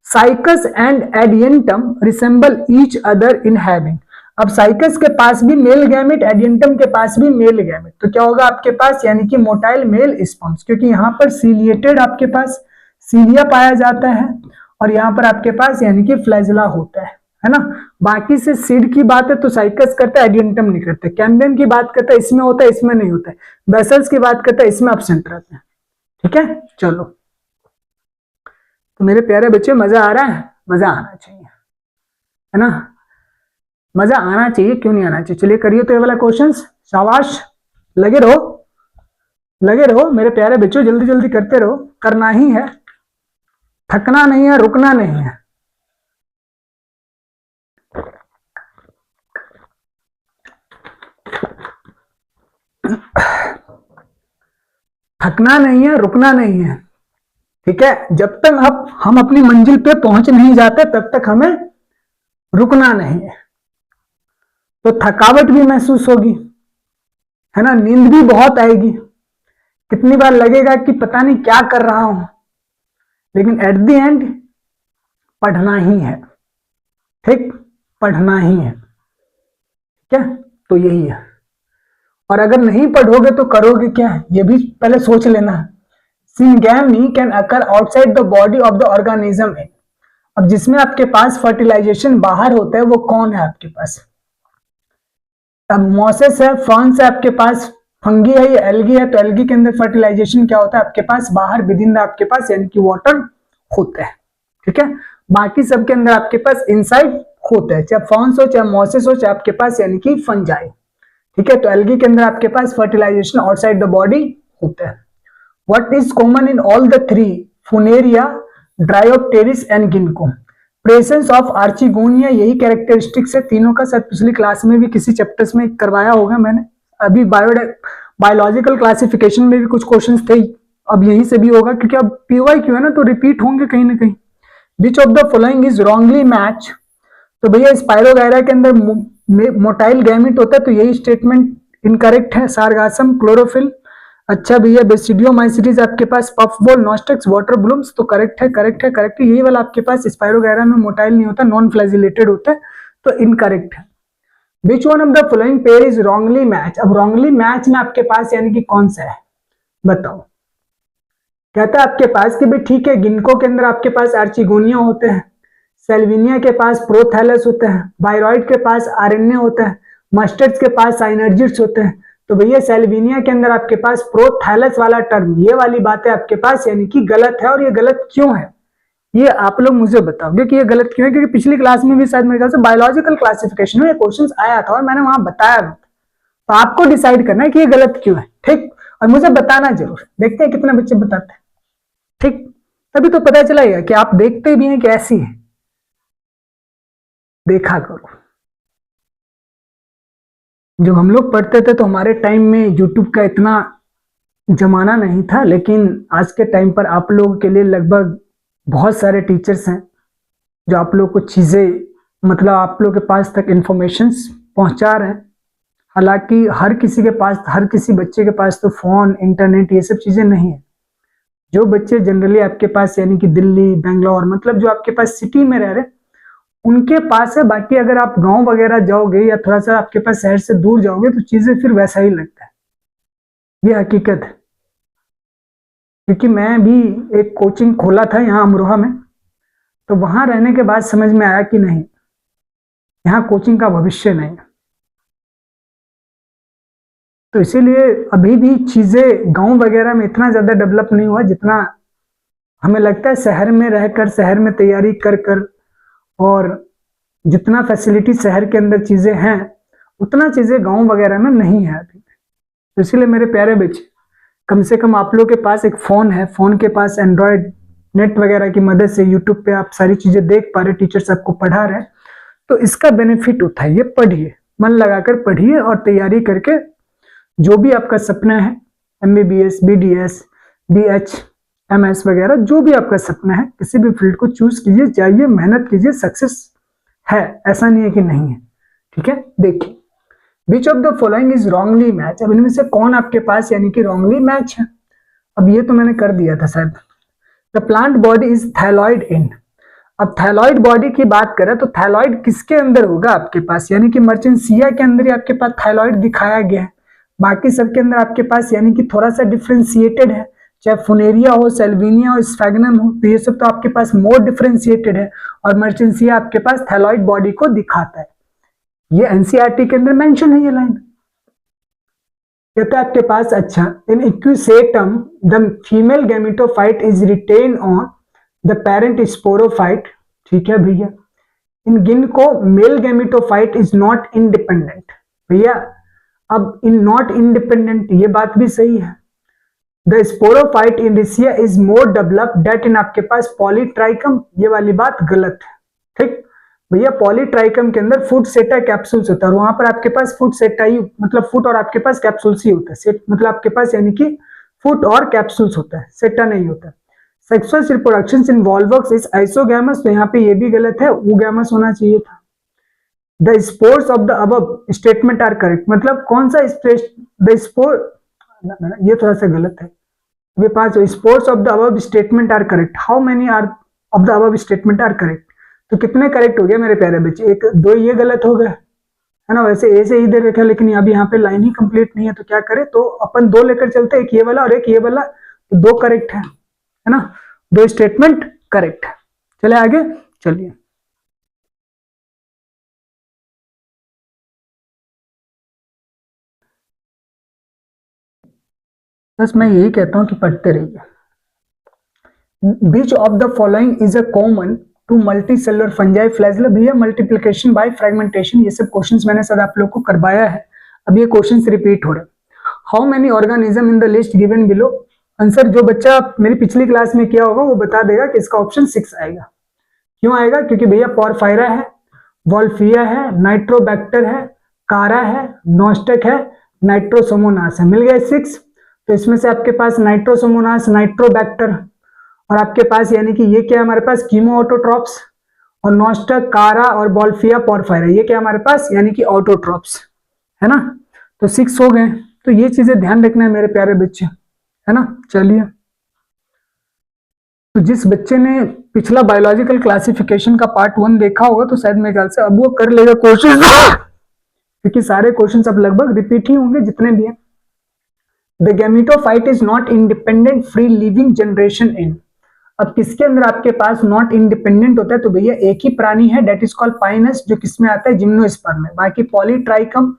Cycas and Adiantum resemble each other in having. अब साइकस के पास भी मेल गैमेट, एडियंटम के पास भी मेल गैमेट, तो क्या होगा आपके पास, यानी कि मोटाइल मेल स्पर्म्स, क्योंकि यहाँ पर सीलिएटेड आपके पास सीलिया पाया जाता है और यहाँ पर आपके पास यानी कि फ्लैजिला होता है ना। बाकी से सीड की बात है तो साइकस करता है, एडियंटम नहीं करते। कैम्बियम की बात करता है, इसमें होता है, इसमें नहीं होता है। बेसल्स की बात करता है, इसमें एब्सेंट रहता है, ठीक है। चलो, तो मेरे प्यारे बच्चे मजा आ रहा है, मजा आना चाहिए, है ना, मजा आना चाहिए, क्यों नहीं आना चाहिए। चलिए करिए तो ये वाला क्वेश्चन, शाबाश, लगे रहो, लगे रहो मेरे प्यारे बच्चों, जल्दी जल्दी करते रहो, करना ही है, थकना नहीं है, रुकना नहीं है। थकना नहीं है, रुकना नहीं है, ठीक है। जब तक हम अपनी मंजिल पे पहुंच नहीं जाते तब तक हमें रुकना नहीं है। तो थकावट भी महसूस होगी, है ना, नींद भी बहुत आएगी, कितनी बार लगेगा कि पता नहीं क्या कर रहा हूं, लेकिन एट द एंड पढ़ना ही है, ठीक, पढ़ना ही है, ठीक है। तो यही है, और अगर नहीं पढ़ोगे तो करोगे क्या, ये भी पहले सोच लेना। Syngamy can occur outside the body of the organism. अब जिसमें आपके पास फर्टिलाइजेशन बाहर होता है वो कौन है आपके पास, अब मोसेस है, फर्न्स है आपके पास, फंगी है या एल्गी है, तो एल्गी के अंदर फर्टिलाइजेशन क्या होता है आपके पास, बाहर विदिन आपके पास यानी कि वाटर होता है, ठीक है। बाकी सब के अंदर आपके पास इनसाइड होता है, चाहे फर्न्स हो, चाहे मोसेस हो, चाहे आपके पास यानी कि फंजाई, ठीक है। तो एल्गी के अंदर आपके पास फर्टिलाइजेशन आउटसाइड द बॉडी होता है। What is common in all the three, Funaria, Dryopteris and Ginkgo, presence of archegonia, यही कैरेक्टरिस्टिक्स है तीनों का। शायद पिछली क्लास में भी किसी चैप्टर्स में करवाया होगा मैंने, अभी बायोलॉजिकल क्लासिफिकेशन में भी कुछ क्वेश्चंस थे, अब यहीं से भी होगा क्योंकि अब PYQ है ना, तो रिपीट होंगे कहीं ना कहीं। विच of the following is wrongly match, तो भैया स्पाइरोगायरा के अंदर मोटाइल गैमेट होता है, तो यही स्टेटमेंट इनकरेक्ट है। सारगासम, क्लोरोफिल। अच्छा भैया बेसिडियोमाइसिटीज आपके पास पफ बॉल, नॉस्टेक्स, वाटर ब्लूम्स, तो करेक्ट है, करेक्ट है, करेक्ट है। यही वाला आपके पास स्पाइरोगायरा में मोटाइल नहीं होता, नॉन फ्लैजिलेटेड होता है, तो इनकरेक्ट है। विच one of the following pair is wrongly match, अब रॉन्गली मैच में आपके पास यानी कि कौन सा है बताओ। कहता है आपके पास कि भाई ठीक है, गिनको के अंदर आपके पास आर्चिगोनिया होते हैं, सेल्विनिया के पास प्रोथैलस होते हैं, बायरॉइड के पास आरएनए होता है, मस्टर्ड्स के पास साइनर्जिड्स होते हैं। तो भैया सेल्विनिया के अंदर आपके पास प्रोथैलस वाला टर्म, ये वाली बात है आपके पास यानी कि गलत है। और ये गलत क्यों है ये आप लोग मुझे बताओगे कि ये गलत क्यों है, क्योंकि पिछली क्लास में भी शायद मेरे ख्याल से बायोलॉजिकल क्लासिफिकेशन में ये क्वेश्चन आया था और मैंने वहां बताया था। तो आपको डिसाइड करना है कि ये गलत क्यों है, ठीक, और मुझे बताना जरूर। देखते हैं कितने बच्चे बताते हैं, ठीक, तभी तो पता चलेगा कि आप देखते भी हैं कि ऐसी है, देखा करो। जब हम लोग पढ़ते थे तो हमारे टाइम में यूट्यूब का इतना जमाना नहीं था, लेकिन आज के टाइम पर आप लोगों के लिए लगभग बहुत सारे टीचर्स हैं जो आप लोग को चीजें, मतलब आप लोग के पास तक इंफॉर्मेशन पहुंचा रहे हैं। हालांकि हर किसी के पास, हर किसी बच्चे के पास तो फोन, इंटरनेट, ये सब चीजें नहीं है। जो बच्चे जनरली आपके पास यानी कि दिल्ली, बेंगलोर, मतलब जो आपके पास सिटी में रह रहे, उनके पास है। बाकी अगर आप गांव वगैरह जाओगे या थोड़ा सा आपके पास शहर से दूर जाओगे तो चीजें फिर वैसा ही लगता है, ये हकीकत है। क्योंकि मैं भी एक कोचिंग खोला था यहाँ अमरोहा में, तो वहां रहने के बाद समझ में आया कि नहीं, यहाँ कोचिंग का भविष्य नहीं है। तो इसीलिए अभी भी चीजें गांव वगैरह में इतना ज्यादा डेवलप नहीं हुआ जितना हमें लगता है शहर में रहकर, शहर में तैयारी कर कर, और जितना फैसिलिटी शहर के अंदर चीजें हैं उतना चीजें गांव वगैरह में नहीं है अभी। तो इसीलिए मेरे प्यारे बच्चे, कम से कम आप लोग के पास एक फोन है, फोन के पास एंड्रॉयड नेट वगैरह की मदद से यूट्यूब पे आप सारी चीजें देख पा रहे, टीचर्स आपको पढ़ा रहे हैं, तो इसका बेनिफिट उठाइए, पढ़िए, मन लगाकर पढ़िए और तैयारी करके जो भी आपका सपना है, MBBS, BDS, BH, MS वगैरह, जो भी आपका सपना है, किसी भी फील्ड को चूज कीजिए, जाइए, मेहनत कीजिए, सक्सेस है, ऐसा नहीं है कि नहीं है, ठीक है। देखिए विच of the following is wrongly match, अब इनमें से कौन आपके पास यानी कि रॉन्गली मैच है। अब ये तो मैंने कर दिया था शायद। The plant body is thalloid in, अब थैलॉइड बॉडी की बात करें तो थैलॉइड किसके अंदर होगा आपके पास, यानी कि मर्चेंसिया के अंदर ही आपके पास थैलॉइड दिखाया गया है। बाकी सबके अंदर आपके पास यानी कि थोड़ा सा डिफ्रेंशिएटेड है, चाहे फुनेरिया हो, सेल्विनिया हो, स्फैग्नम हो, तो ये सब तो आपके पास मोर डिफ्रेंशिएटेड है, और मर्चेंसिया आपके पास थैलॉइड बॉडी को दिखाता है। ये एनसीईआरटी के अंदर मेंशन है ये लाइन। कहता है आपके पास, अच्छा, in Equisetum the female gametophyte is retained on the parent sporophyte, ठीक है भैया। In Ginkgo male gametophyte is not independent, भैया अब इन नॉट इंडिपेंडेंट ये बात भी सही है। The sporophyte in Riccia is more developed that in आपके पास पॉलीट्राइकम, ये वाली बात गलत है, ठीक भैया। पॉलीट्राइकम के अंदर फुट सेटा कैप्सूल्स होता है, और वहां पर आपके पास फुट सेटा ही, मतलब फुट और आपके पास कैप्सूल्स ही होता है, सेट मतलब आपके पास यानी कि फुट और कैप्सूल्स होता है, सेटा नहीं होता। Sexual reproduction in Volvox is isogamous, तो यहाँ पे ये भी गलत है, वोगैमस होना चाहिए था। The spores of the above statement are correct, मतलब कौन सा द स्पोर, ये थोड़ा सा गलत है। ये पांच sports of the above statement are correct, how many are of the above statement are correct, तो कितने करेक्ट हो गए मेरे प्यारे बच्चे, एक दो ये गलत हो गए है ना। वैसे ए से ही दे रखा है, लेकिन अभी यहाँ पे लाइन ही कंप्लीट नहीं है, तो क्या करें, तो अपन दो लेकर चलते, एक ये वाला और एक ये वाला, तो दो करेक्ट है ना, दो स्टेटमेंट करेक्ट है। चले आगे, चलिए। बस मैं यही कहता हूं कि पढ़ते रहिए। Which of the following is a common to multicellular fungi flagella, भैया मल्टीप्लिकेशन बाय फ्रेगमेंटेशन, ये सब क्वेश्चंस मैंने सर आप लोग को करवाया है, अब ये क्वेश्चंस रिपीट हो रहे हैं। How many organism in the list given below, answer जो बच्चा मेरी पिछली क्लास में किया होगा वो बता देगा कि इसका ऑप्शन 6 आएगा। क्यों आएगा, क्योंकि भैया पॉरफायरा है, वॉल्फिया है, नाइट्रोबैक्टर है, कारा है, नॉस्टेक है, नाइट्रोसोमोनास है, मिल गए 6। तो इसमें से आपके पास नाइट्रोसोमोनास, नाइट्रोबैक्टर, और आपके पास यानी कि ये क्या हमारे पास कीमो ऑटोट्रॉप्स, और नोस्टा, कारा और बॉल्फिया पोरफायरा, ये क्या हमारे पास यानी कि ऑटोट्रॉप्स है ना। तो 6 हो गए। तो ये चीजें ध्यान रखना है मेरे प्यारे बच्चे, है ना। चलिए, तो जिस बच्चे ने पिछला बायोलॉजिकल क्लासिफिकेशन का पार्ट 1 देखा होगा तो शायद मेरे ख्याल से अब वो कर लेगा क्वेश्चन, क्योंकि सारे क्वेश्चंस अब लगभग रिपीट ही होंगे जितने भी हैं। The gametophyte is not independent free living generation in. अब किसके अंदर आपके पास नॉट इंडिपेंडेंट होता है, तो भैया एक ही प्राणी है, डेट इज कॉल्ड पाइनस, जो किसमें आता है, जिम्नोस्पर्म में। बाकी पॉलीट्राइकम,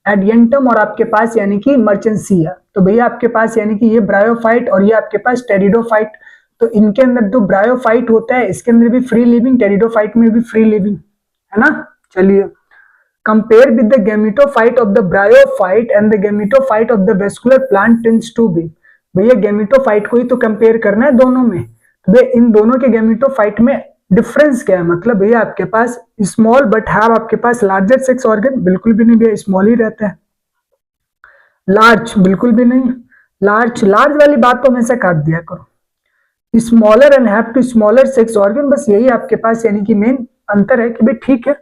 एडियंटम और आपके पास यानी कि मर्चेंसिया। तो भैया आपके पास यानी कि ये ब्रायोफाइट और ये आपके पास टेरिडोफाइट। तो इनके अंदर जो ब्रायोफाइट होता है इसके अंदर भी फ्री लिविंग, टेरिडोफाइट में भी फ्री लिविंग, है ना। चलिए, compare with the gametophyte of the bryophyte and the gametophyte of the vascular plant tends to be. भैया गैमेटोफाइट को ही तो कंपेयर करना है दोनों में। तो इन दोनों के गैमेटोफाइट में डिफरेंस क्या है, मतलब भैया आपके पास स्मॉल बट हैव आपके पास लार्जर सेक्स ऑर्गन, बिल्कुल भी नहीं भैया, स्मॉल ही रहता है। लार्ज बिल्कुल भी नहीं, लार्ज वाली बात तो हमेशा काट दिया करो। Smaller and have two smaller sex organ, बस यही आपके पास यानी कि मेन अंतर है कि भाई ठीक है।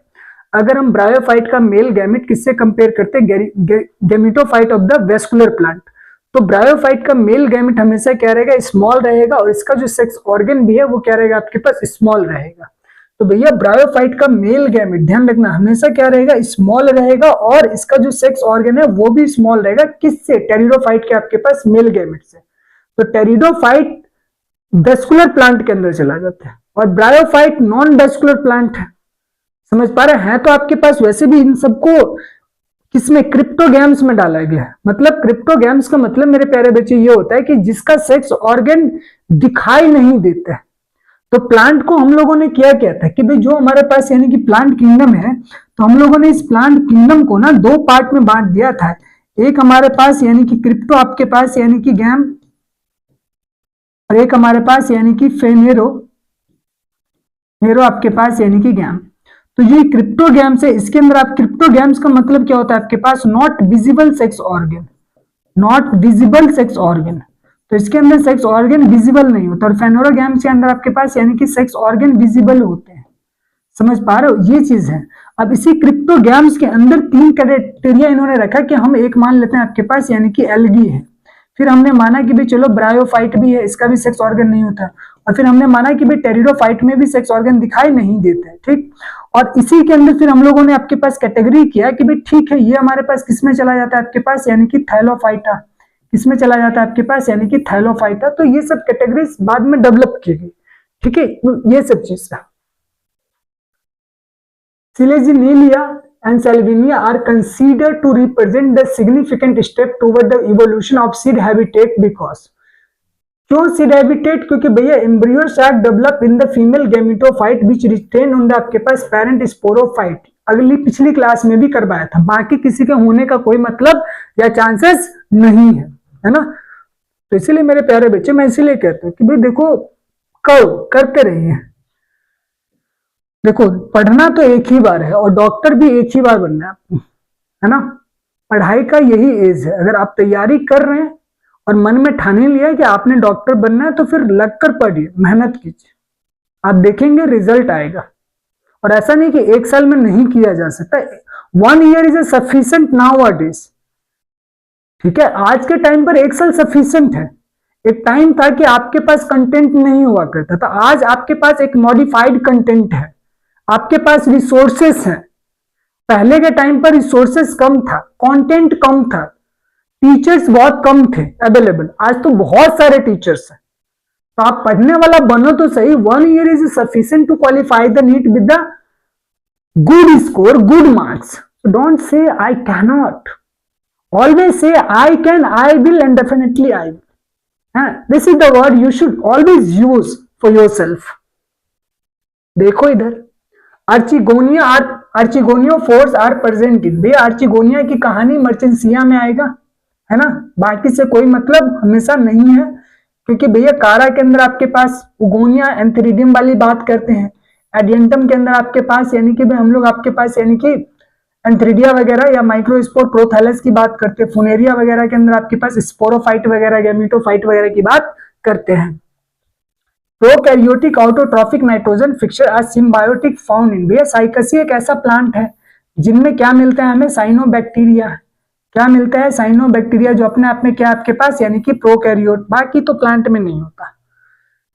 अगर हम ब्रायोफाइट का मेल गैमेट किससे कंपेयर करते हैं, gametophyte of the vascular plant, तो ब्रायोफाइट का मेल गैमेट हमेशा क्या रहेगा, स्मॉल रहेगा, और इसका जो सेक्स ऑर्गन भी है वो क्या रहेगा आपके पास, स्मॉल रहेगा। तो भैया ब्रायोफाइट का मेल गैमेट ध्यान रखना हमेशा क्या रहेगा, स्मॉल रहेगा, और इसका जो सेक्स ऑर्गन है वो भी स्मॉल रहेगा। किससे, टेरिडोफाइट के आपके पास मेल गैमेट से। तो टेरिडोफाइट वेस्कुलर प्लांट के अंदर चला जाता है और ब्रायोफाइट नॉन वेस्कुलर प्लांट है। समझ पा रहे हैं। तो आपके पास वैसे भी इन सबको किसमें, क्रिप्टोगैम्स में डाला गया है। मतलब क्रिप्टोगैम्स का मतलब मेरे प्यारे बच्चे ये होता है कि जिसका सेक्स ऑर्गन दिखाई नहीं देता है। तो प्लांट को हम लोगों ने क्या था कि भाई जो हमारे पास यानी कि प्लांट किंगडम है, तो हम लोगों ने इस प्लांट किंगडम को ना 2 पार्ट में बांट दिया था। एक हमारे पास यानी कि क्रिप्टो आपके पास यानी कि गैम, और एक हमारे पास यानी कि फेनेरो आपके पास यानी कि गैम। तो ये क्रिप्टोगैम्स है, इसके अंदर आप क्रिप्टोगैम्स का मतलब क्या होता है आपके पास, not visible sex organ, not visible sex organ. तो इसके अंदर सेक्स ऑर्गन विजिबल नहीं होता, और फेनोरोगैम्स के अंदर आपके पास यानी कि सेक्स ऑर्गन विजिबल होते हैं। समझ पा रहे हो, ये चीज है। अब इसी क्रिप्टोगैम्स के अंदर 3 क्राइटेरिया इन्होंने रखा कि हम एक मान लेते हैं आपके पास यानी कि एल्गी है, फिर हमने माना कि भाई चलो ब्रायोफाइट भी है, इसका भी सेक्स ऑर्गन नहीं होता, और फिर हमने माना कि भाई टेरिडोफाइट में भी सेक्स ऑर्गन दिखाई नहीं देते, ठीक। और इसी के अंदर फिर हम लोगों ने आपके पास कैटेगरी किया कि भाई ठीक है, ये हमारे पास किसमें चला जाता है आपके पास यानी कि थैलोफाइटा, किसमें चला जाता है आपके पास यानी कि थैलोफाइटा। तो ये सब कैटेगरीज बाद में डेवलप की गई, ठीक है, ये सब चीज। सिलेजिनिलिया and Salvinia are considered to represent the significant step toward the evolution of seed habitat because क्यों seed habitat, क्योंकि भैया embryos are developed in the female gametophyte which retain on the आपके पास parent sporophyte। अगली पिछली class में भी करवाया था, बाकी किसी के होने का कोई मतलब या चांसेस नहीं है ना। तो इसीलिए मेरे प्यारे बच्चे मैं इसीलिए कहता हूँ कि भाई देखो करो, करते रहिए। देखो पढ़ना तो एक ही बार है और डॉक्टर भी एक ही बार बनना है आपको, है ना। पढ़ाई का यही एज है, अगर आप तैयारी कर रहे हैं और मन में ठाने लिया है कि आपने डॉक्टर बनना है, तो फिर लगकर पढ़िए, मेहनत कीजिए, आप देखेंगे रिजल्ट आएगा। और ऐसा नहीं कि 1 साल में नहीं किया जा सकता, 1 year is a sufficient nowadays, ठीक है। आज के टाइम पर 1 साल सफिशिएंट है। एक टाइम था कि आपके पास कंटेंट नहीं हुआ करता था, आज आपके पास एक मॉडिफाइड कंटेंट है, आपके पास रिसोर्सेस हैं। पहले के टाइम पर रिसोर्सेस कम था, कंटेंट कम था, टीचर्स बहुत कम थे अवेलेबल, आज तो बहुत सारे टीचर्स हैं। तो आप पढ़ने वाला बनो तो सही, 1 year is sufficient to qualify the NEET with the good score, good marks. Don't say I can not, always say I can, I will and definitely I will. This is the word you should always use for yourself. देखो इधर अर्चिगोनियोफोर्स are presented, भैया अर्चिगोनिया की कहानी मर्चेंसिया में आएगा, है ना। बाकी से कोई मतलब हमेशा नहीं है, क्योंकि भैया कारा के अंदर आपके पास उगोनिया एंथेरिडियम वाली बात करते हैं, एडियंटम के अंदर आपके पास यानी कि हम लोग आपके पास यानी कि एंथ्रिडिया वगैरह या माइक्रोस्पोर प्रोथैलस की बात करते हैं, फुनेरिया वगैरह के अंदर आपके पास स्पोरोफाइट वगैरह, गैमेटोफाइट वगैरह की बात करते हैं। Prokaryotic autotrophic nitrogen fixer are symbiotic found in, भैया साइकसी एक ऐसा प्लांट है जिनमें क्या मिलता है हमें, साइनोबैक्टीरिया। क्या मिलता है, साइनोबैक्टीरिया, जो अपने आप में क्या आपके पास यानी कि प्रोकैरियोट, बाकी तो प्लांट में नहीं होता।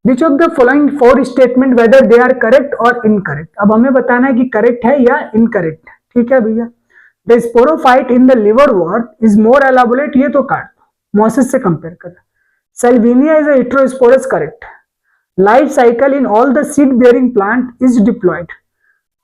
Which of the following four statement whether they are correct or incorrect, अब हमें बताना है कि करेक्ट है या इनकरेक्ट। ठीक है भैया, the sporophyte in the liverwort is more elaborate, ये तो काट दो, मोसिस से कंपेयर कर। Salvinia is a heterosporous, correct. Life cycle in all the seed bearing plant is diploid,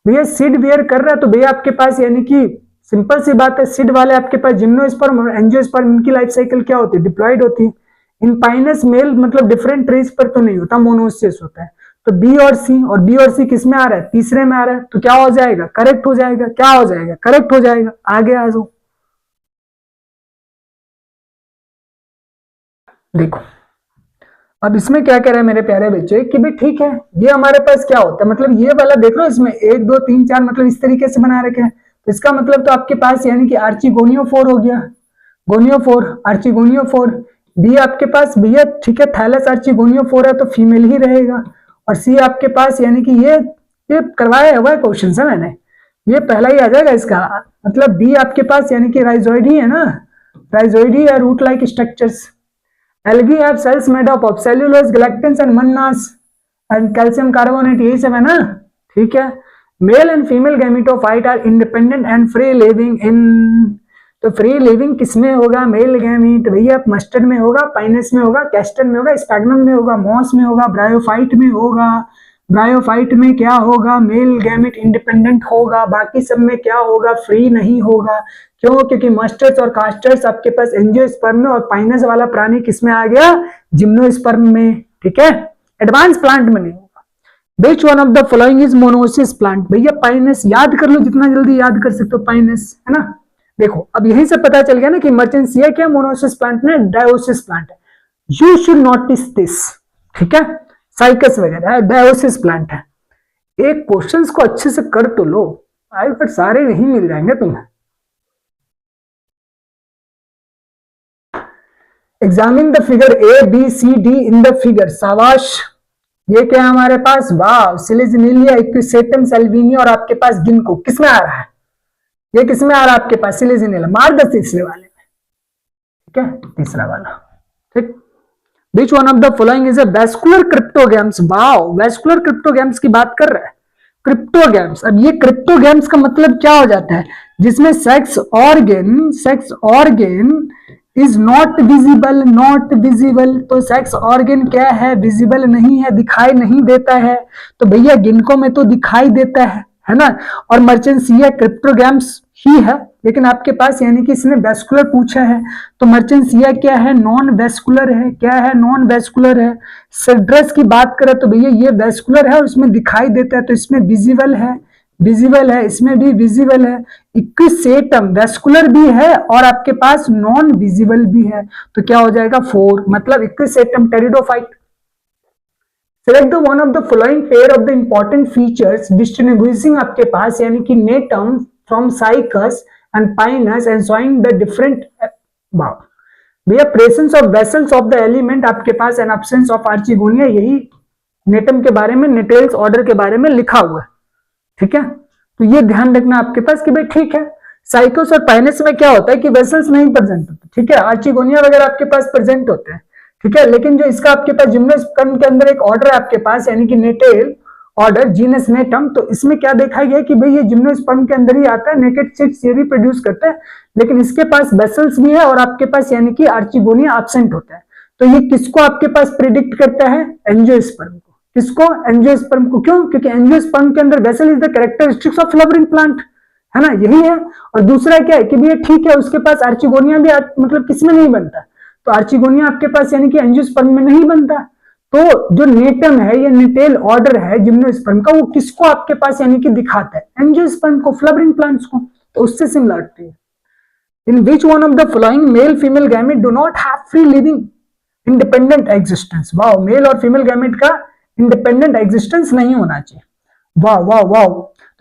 भैया सीड बेयर कर रहा है तो भैया आपके पास यानी कि सिंपल सी बात है, सीड वाले आपके पास जिम्नोस्पर्म और एंजियोस्पर्म, इनकी लाइफ साइकिल क्या होती है, डिप्लॉयड होती है। इन पाइनस मेल मतलब डिफरेंट ट्रीज पर तो नहीं होता, मोनोसिस होता है। तो बी और सी, और बी और सी किस में आ रहा है, तीसरे में आ रहा है, तो क्या हो जाएगा, करेक्ट हो जाएगा। क्या हो जाएगा, करेक्ट हो जाएगा। आगे आ जाओ, देखो अब इसमें क्या कह रहा है मेरे प्यारे बच्चे कि भाई ठीक है, ये हमारे पास क्या होता है, मतलब ये वाला देख लो, इसमें 1 2 3 4 मतलब इस तरीके से बना रखे हैं, तो इसका मतलब तो आपके पास यानी कि आर्चिगोनियोफोर हो गया, गोनियोफोर, आर्चिगोनियोफोर। बी आपके पास भैया ठीक है, थैलस आर्चिगोनियोफोर है तो फीमेल ही रहेगा। और सी आपके पास यानी कि ये करवाया हुआ है क्वेश्चन है मैंने, ये पहला ही आ जाएगा इसका, मतलब बी आपके पास यानी कि राइजोइड ही है ना, राइजोइड ही है, root like structures. Algae have cells made up of cellulose, galactans and mannans and calcium carbonate, यही सब है ना। ठीक है, male and female gametophyte are independent and free living in, तो फ्री लिविंग किसमें होगा, मेल गैमीट, भैया मस्टर्ड में होगा, पाइनस में होगा, कैस्टर में होगा, स्पैग्नम में होगा, मॉस में होगा, ब्रायोफाइट में होगा। ब्रायोफाइट में क्या होगा, मेल गैमेट इंडिपेंडेंट होगा, बाकी सब में क्या होगा, फ्री नहीं होगा। क्यों, क्योंकि मस्टर्स और कास्टर्स आपके पास एंजियोस्पर्म में, और पाइनस वाला प्राणी किसमें आ गया, जिम्नोस्पर्म में। ठीक है, एडवांस प्लांट में नहीं होगा। Which one of the following is monoecious plant, भैया पाइनस, याद कर लो जितना जल्दी याद कर सकते हो, पाइनस है ना। देखो अब यहीं से पता चल गया ना कि मर्चेंसिया क्या मोनोसिस प्लांट में, डायोसिस प्लांट है। यू शुड नोटिस दिस, ठीक है, साइकस वगैरह है, डायोसिस प्लांट है। एक क्वेश्चंस को अच्छे से कर तो लो, आई पर सारे नहीं मिल जाएंगे तुम्हें। Examine the figure A B C D in the figure, साबाश। ये क्या है हमारे पास, वाह, सिलिजनिलिया, इक्विसेटम, सेल्विनिया और आपके पास गिनको, किसमें आ रहा है, ये किसमें आ रहा है आपके पास, सिलिजनिलिया। मार दो तीसरे वाले में, ठीक है, तीसरा वाला। ठीक, Which one of the following is a vascular cryptogams, wow, vascular cryptogams की बात कर रहा है, क्रिप्टोगैम्स। अब ये क्रिप्टोगैम्स का मतलब क्या हो जाता है, जिसमें sex organ is not visible, not visible, तो सेक्स ऑर्गन क्या है, विजिबल नहीं है, दिखाई नहीं देता है। तो भैया गिनको में तो दिखाई देता है ना। और मर्चेंसिया क्रिप्टोगैम्स ही है, लेकिन आपके पास यानी कि इसने वेस्कुलर पूछा है, तो मर्चेंसिया क्या है, नॉन वेस्कुलर है। क्या है, नॉन वेस्कुलर है। सिड्रस की बात करें तो भैया ये वेस्कुलर है और इसमें दिखाई देता है, तो इसमें विजिबल है, विजिबल है, इसमें भी विजिबल है। इक्विसेटम वेस्कुलर भी है और आपके पास नॉन विजिबल भी है, तो क्या हो जाएगा 4, मतलब Equisetum pteridophyte. Select the one of the following pair of the important features distinguishing आपके पास यानी कि नेटम from Cycas and Pinus and showing the different भैया presence of vessels of the element आपके पास एंड एब्सेंस ऑफ आर्चिगोनिया, यही नेटम के बारे में, नेटेल्स ऑर्डर के बारे में लिखा हुआ है। ठीक है, तो ये ध्यान रखना आपके पास कि भाई ठीक है, साइकोस और पाइनस में क्या होता है कि वेसल्स नहीं प्रेजेंट होते, ठीक है, आर्चिगोनिया वगैरह आपके पास प्रेजेंट होते हैं। ठीक है, लेकिन जो इसका आपके पास जिम्नोस्पर्म के अंदर एक ऑर्डर है आपके पास यानी कि नेटेल ऑर्डर, जीनस नेटम, तो इसमें क्या देखा गया कि भाई ये जिम्नोस्पर्म के अंदर ही आता है, नेकेड सीड्स ये भी प्रोड्यूस करता है, लेकिन इसके पास वेसल्स भी है और आपके पास यानी कि आर्चिगोनिया एब्सेंट होता है। तो ये किसको आपके पास प्रिडिक्ट करता है, एंजियोस्पर्म को। किसको, एंजियोस्पर्म को। क्यों, क्योंकि एंजियोस्पर्म के अंदर vessel is the characteristics of flowering plant, है ना, यही है। और दूसरा क्या है कि भैया ठीक है, उसके पास आर्चिगोनिया भी मतलब किसमें नहीं बनता, तो आर्चिगोनिया आपके पास यानी कि एंजियोस्पर्म में नहीं बनता। तो जो नेटम है, ये नेटेल ऑर्डर है जिम्नोस्पर्म का, वो किसको आपके पास यानी कि दिखाता है, एंजियोस्पर्म को, फ्लावरिंग प्लांट्स को, तो उससे सिमिलरिटी है। In which one of the following male female gamete do not have free living independent existence, वाह, मेल और फीमेल गैमेट का इंडिपेंडेंट एग्जिस्टेंस नहीं होना चाहिए, वाह वाह वाह।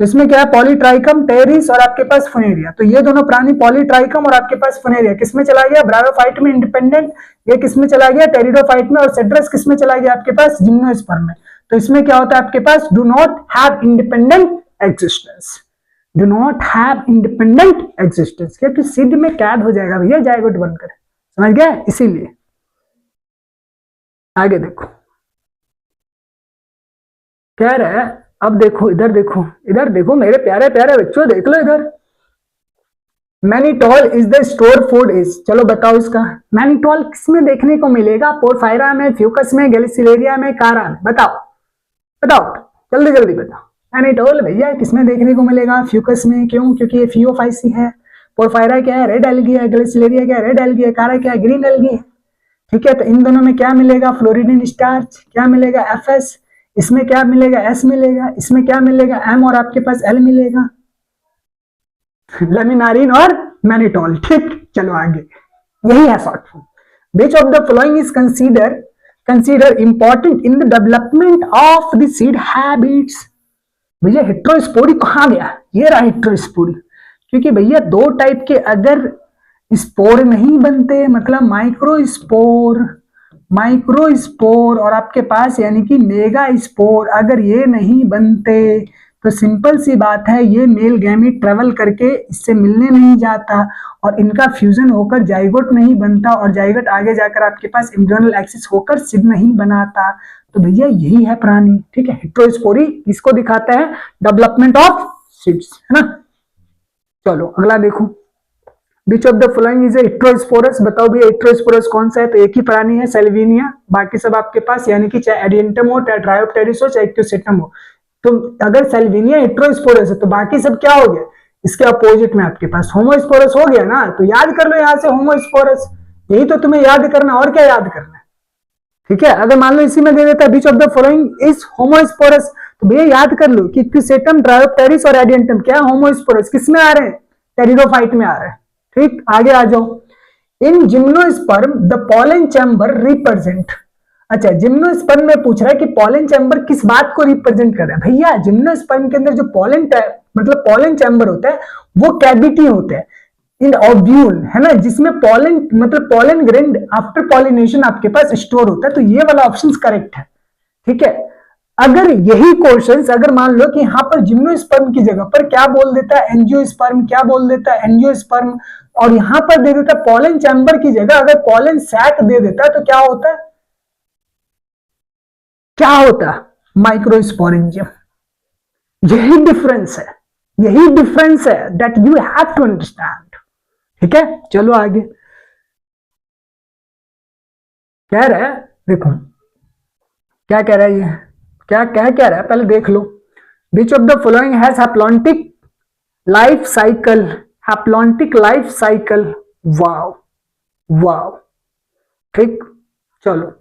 तो इसमें क्या है, पॉलीट्राइकम, टेरिस और आपके पास फुनेरिया। तो ये दोनों प्राणी पॉलीट्राइकम और आपके पास फुनेरिया किसमें चला गया, ब्रायोफाइट में इंडिपेंडेंट, ये किसमें चला गया, टेरिडोफाइट में, और सेड्रस किसमें चला गया आपके पास, जिम्नोस्पर्म में। तो इसमें क्या होता है आपके पास, do not have independent existence, do not have independent existence, क्योंकि सिद्ध में कैद हो जाएगा भैया जाइगोट बनकर, समझ गया, इसीलिए। आगे देखो कह रहा है, अब देखो इधर देखो, इधर देखो मेरे प्यारे प्यारे बच्चों, देख लो इधर, mannitol is the store food is, चलो बताओ इसका, मैनिटोल किसमें देखने को मिलेगा, पोरफायरा में, फ्यूकस में, गैलिसिलेरिया में, कारा में, बताओ बताओ जल्दी जल्दी बताओ। मैनिटोल भैया किसमें देखने को मिलेगा, फ्यूकस में, क्यों, क्योंकि ये फियोफाइसी है। पोरफायरा क्या है, रेड एल्गी है। गैलिसिलेरिया क्या है, रेड एल्गी है। कारा क्या है, ग्रीन एल्गी है। ठीक है, तो इन दोनों में क्या मिलेगा, फ्लोरिडिन स्टार्च, क्या मिलेगा, एफएस, इसमें क्या मिलेगा, एस मिलेगा, इसमें क्या मिलेगा, एम, और आपके पास एल मिलेगा, लेमिनारिन और मैनिटोल। ठीक, चलो आगे, यही है short form. Which of the following is consider important in the development of the seed habits. भैया हेट्रोस्पोरी कहां गया, ये रहा हेट्रोस्पोरी, क्योंकि भैया दो टाइप के अगर स्पोर नहीं बनते, मतलब माइक्रोस्पोर और आपके पास यानी कि मेगा स्पोर, अगर ये नहीं बनते तो सिंपल सी बात है, ये मेल गैमीट ट्रेवल करके इससे मिलने नहीं जाता और इनका फ्यूजन होकर जाइगोट नहीं बनता, और जाइगोट आगे जाकर आपके पास एम्ब्रियोनल एक्सिस होकर सिड नहीं बनाता। तो भैया यही है प्राणी। ठीक है, हेट्रोस्पोरी इसको दिखाता है, डेवलपमेंट ऑफ सीड्स, है ना। चलो अगला देखो, Which of the following is a heterosporous, बताओ भैया हेट्रोस्पोरस कौन सा है, तो एक ही प्राणी है सेल्विनिया, बाकी सब आपके पास यानी कि चाहे एडियंटम हो, चाहे ट्रायोप्टेरिस हो, चाहे इक्टोसेटम हो। तो अगर सेल्विनिया हेट्रोस्पोरस है तो बाकी सब क्या हो गया, इसके अपोजिट में आपके पास होमोस्पोरस हो गया ना। तो याद कर लो यहाँ से होमोस्पोरस, यही तो तुम्हें याद करना, और क्या याद करना है। ठीक है, अगर मान लो इसी में दे देता है which of the following is homosporous, तो भैया याद कर लो कि इक्टोसेटम, ट्रायोप्टेरिस और एडियंटम क्या होमोस्पोरस किसमें आ रहे हैं, टेरिडोफाइट में आ रहे हैं। ठीक, आगे आ जाओ। इन gymnosperm the pollen chamber represent, अच्छा जिम्नोस्पर्म में पूछ रहा है कि पॉलन चैम्बर किस बात को रिप्रेजेंट कर रहा है। भैया जिम्नोस्पर्म के अंदर जो मतलब पॉलन चैम्बर होता है वो कैविटी होता है इन ओव्यूल, है ना, जिसमें पॉलन मतलब पॉलन ग्रेन आफ्टर पॉलिनेशन आपके पास स्टोर होता है। तो ये वाला ऑप्शन करेक्ट है। ठीक है, अगर यही क्वेश्चंस अगर मान लो कि यहाँ पर जिम्नोस्पर्म की जगह पर क्या बोल देता है, एंजियोस्पर्म, क्या बोल देता है, एंजियोस्पर्म, और यहां पर दे देता पॉलन चैम्बर की जगह अगर पॉलन सैक दे देता तो क्या होता है, क्या होता, माइक्रोस्पोरेंजियम। यही डिफरेंस है, यही डिफरेंस है that you have to understand. ठीक है, चलो आगे कह रहा है, देखो क्या कह रहा है, ये क्या कह रहा है पहले देख लो। Which of the following has haplontic life cycle, haplontic life cycle, wow wow. ठीक, चलो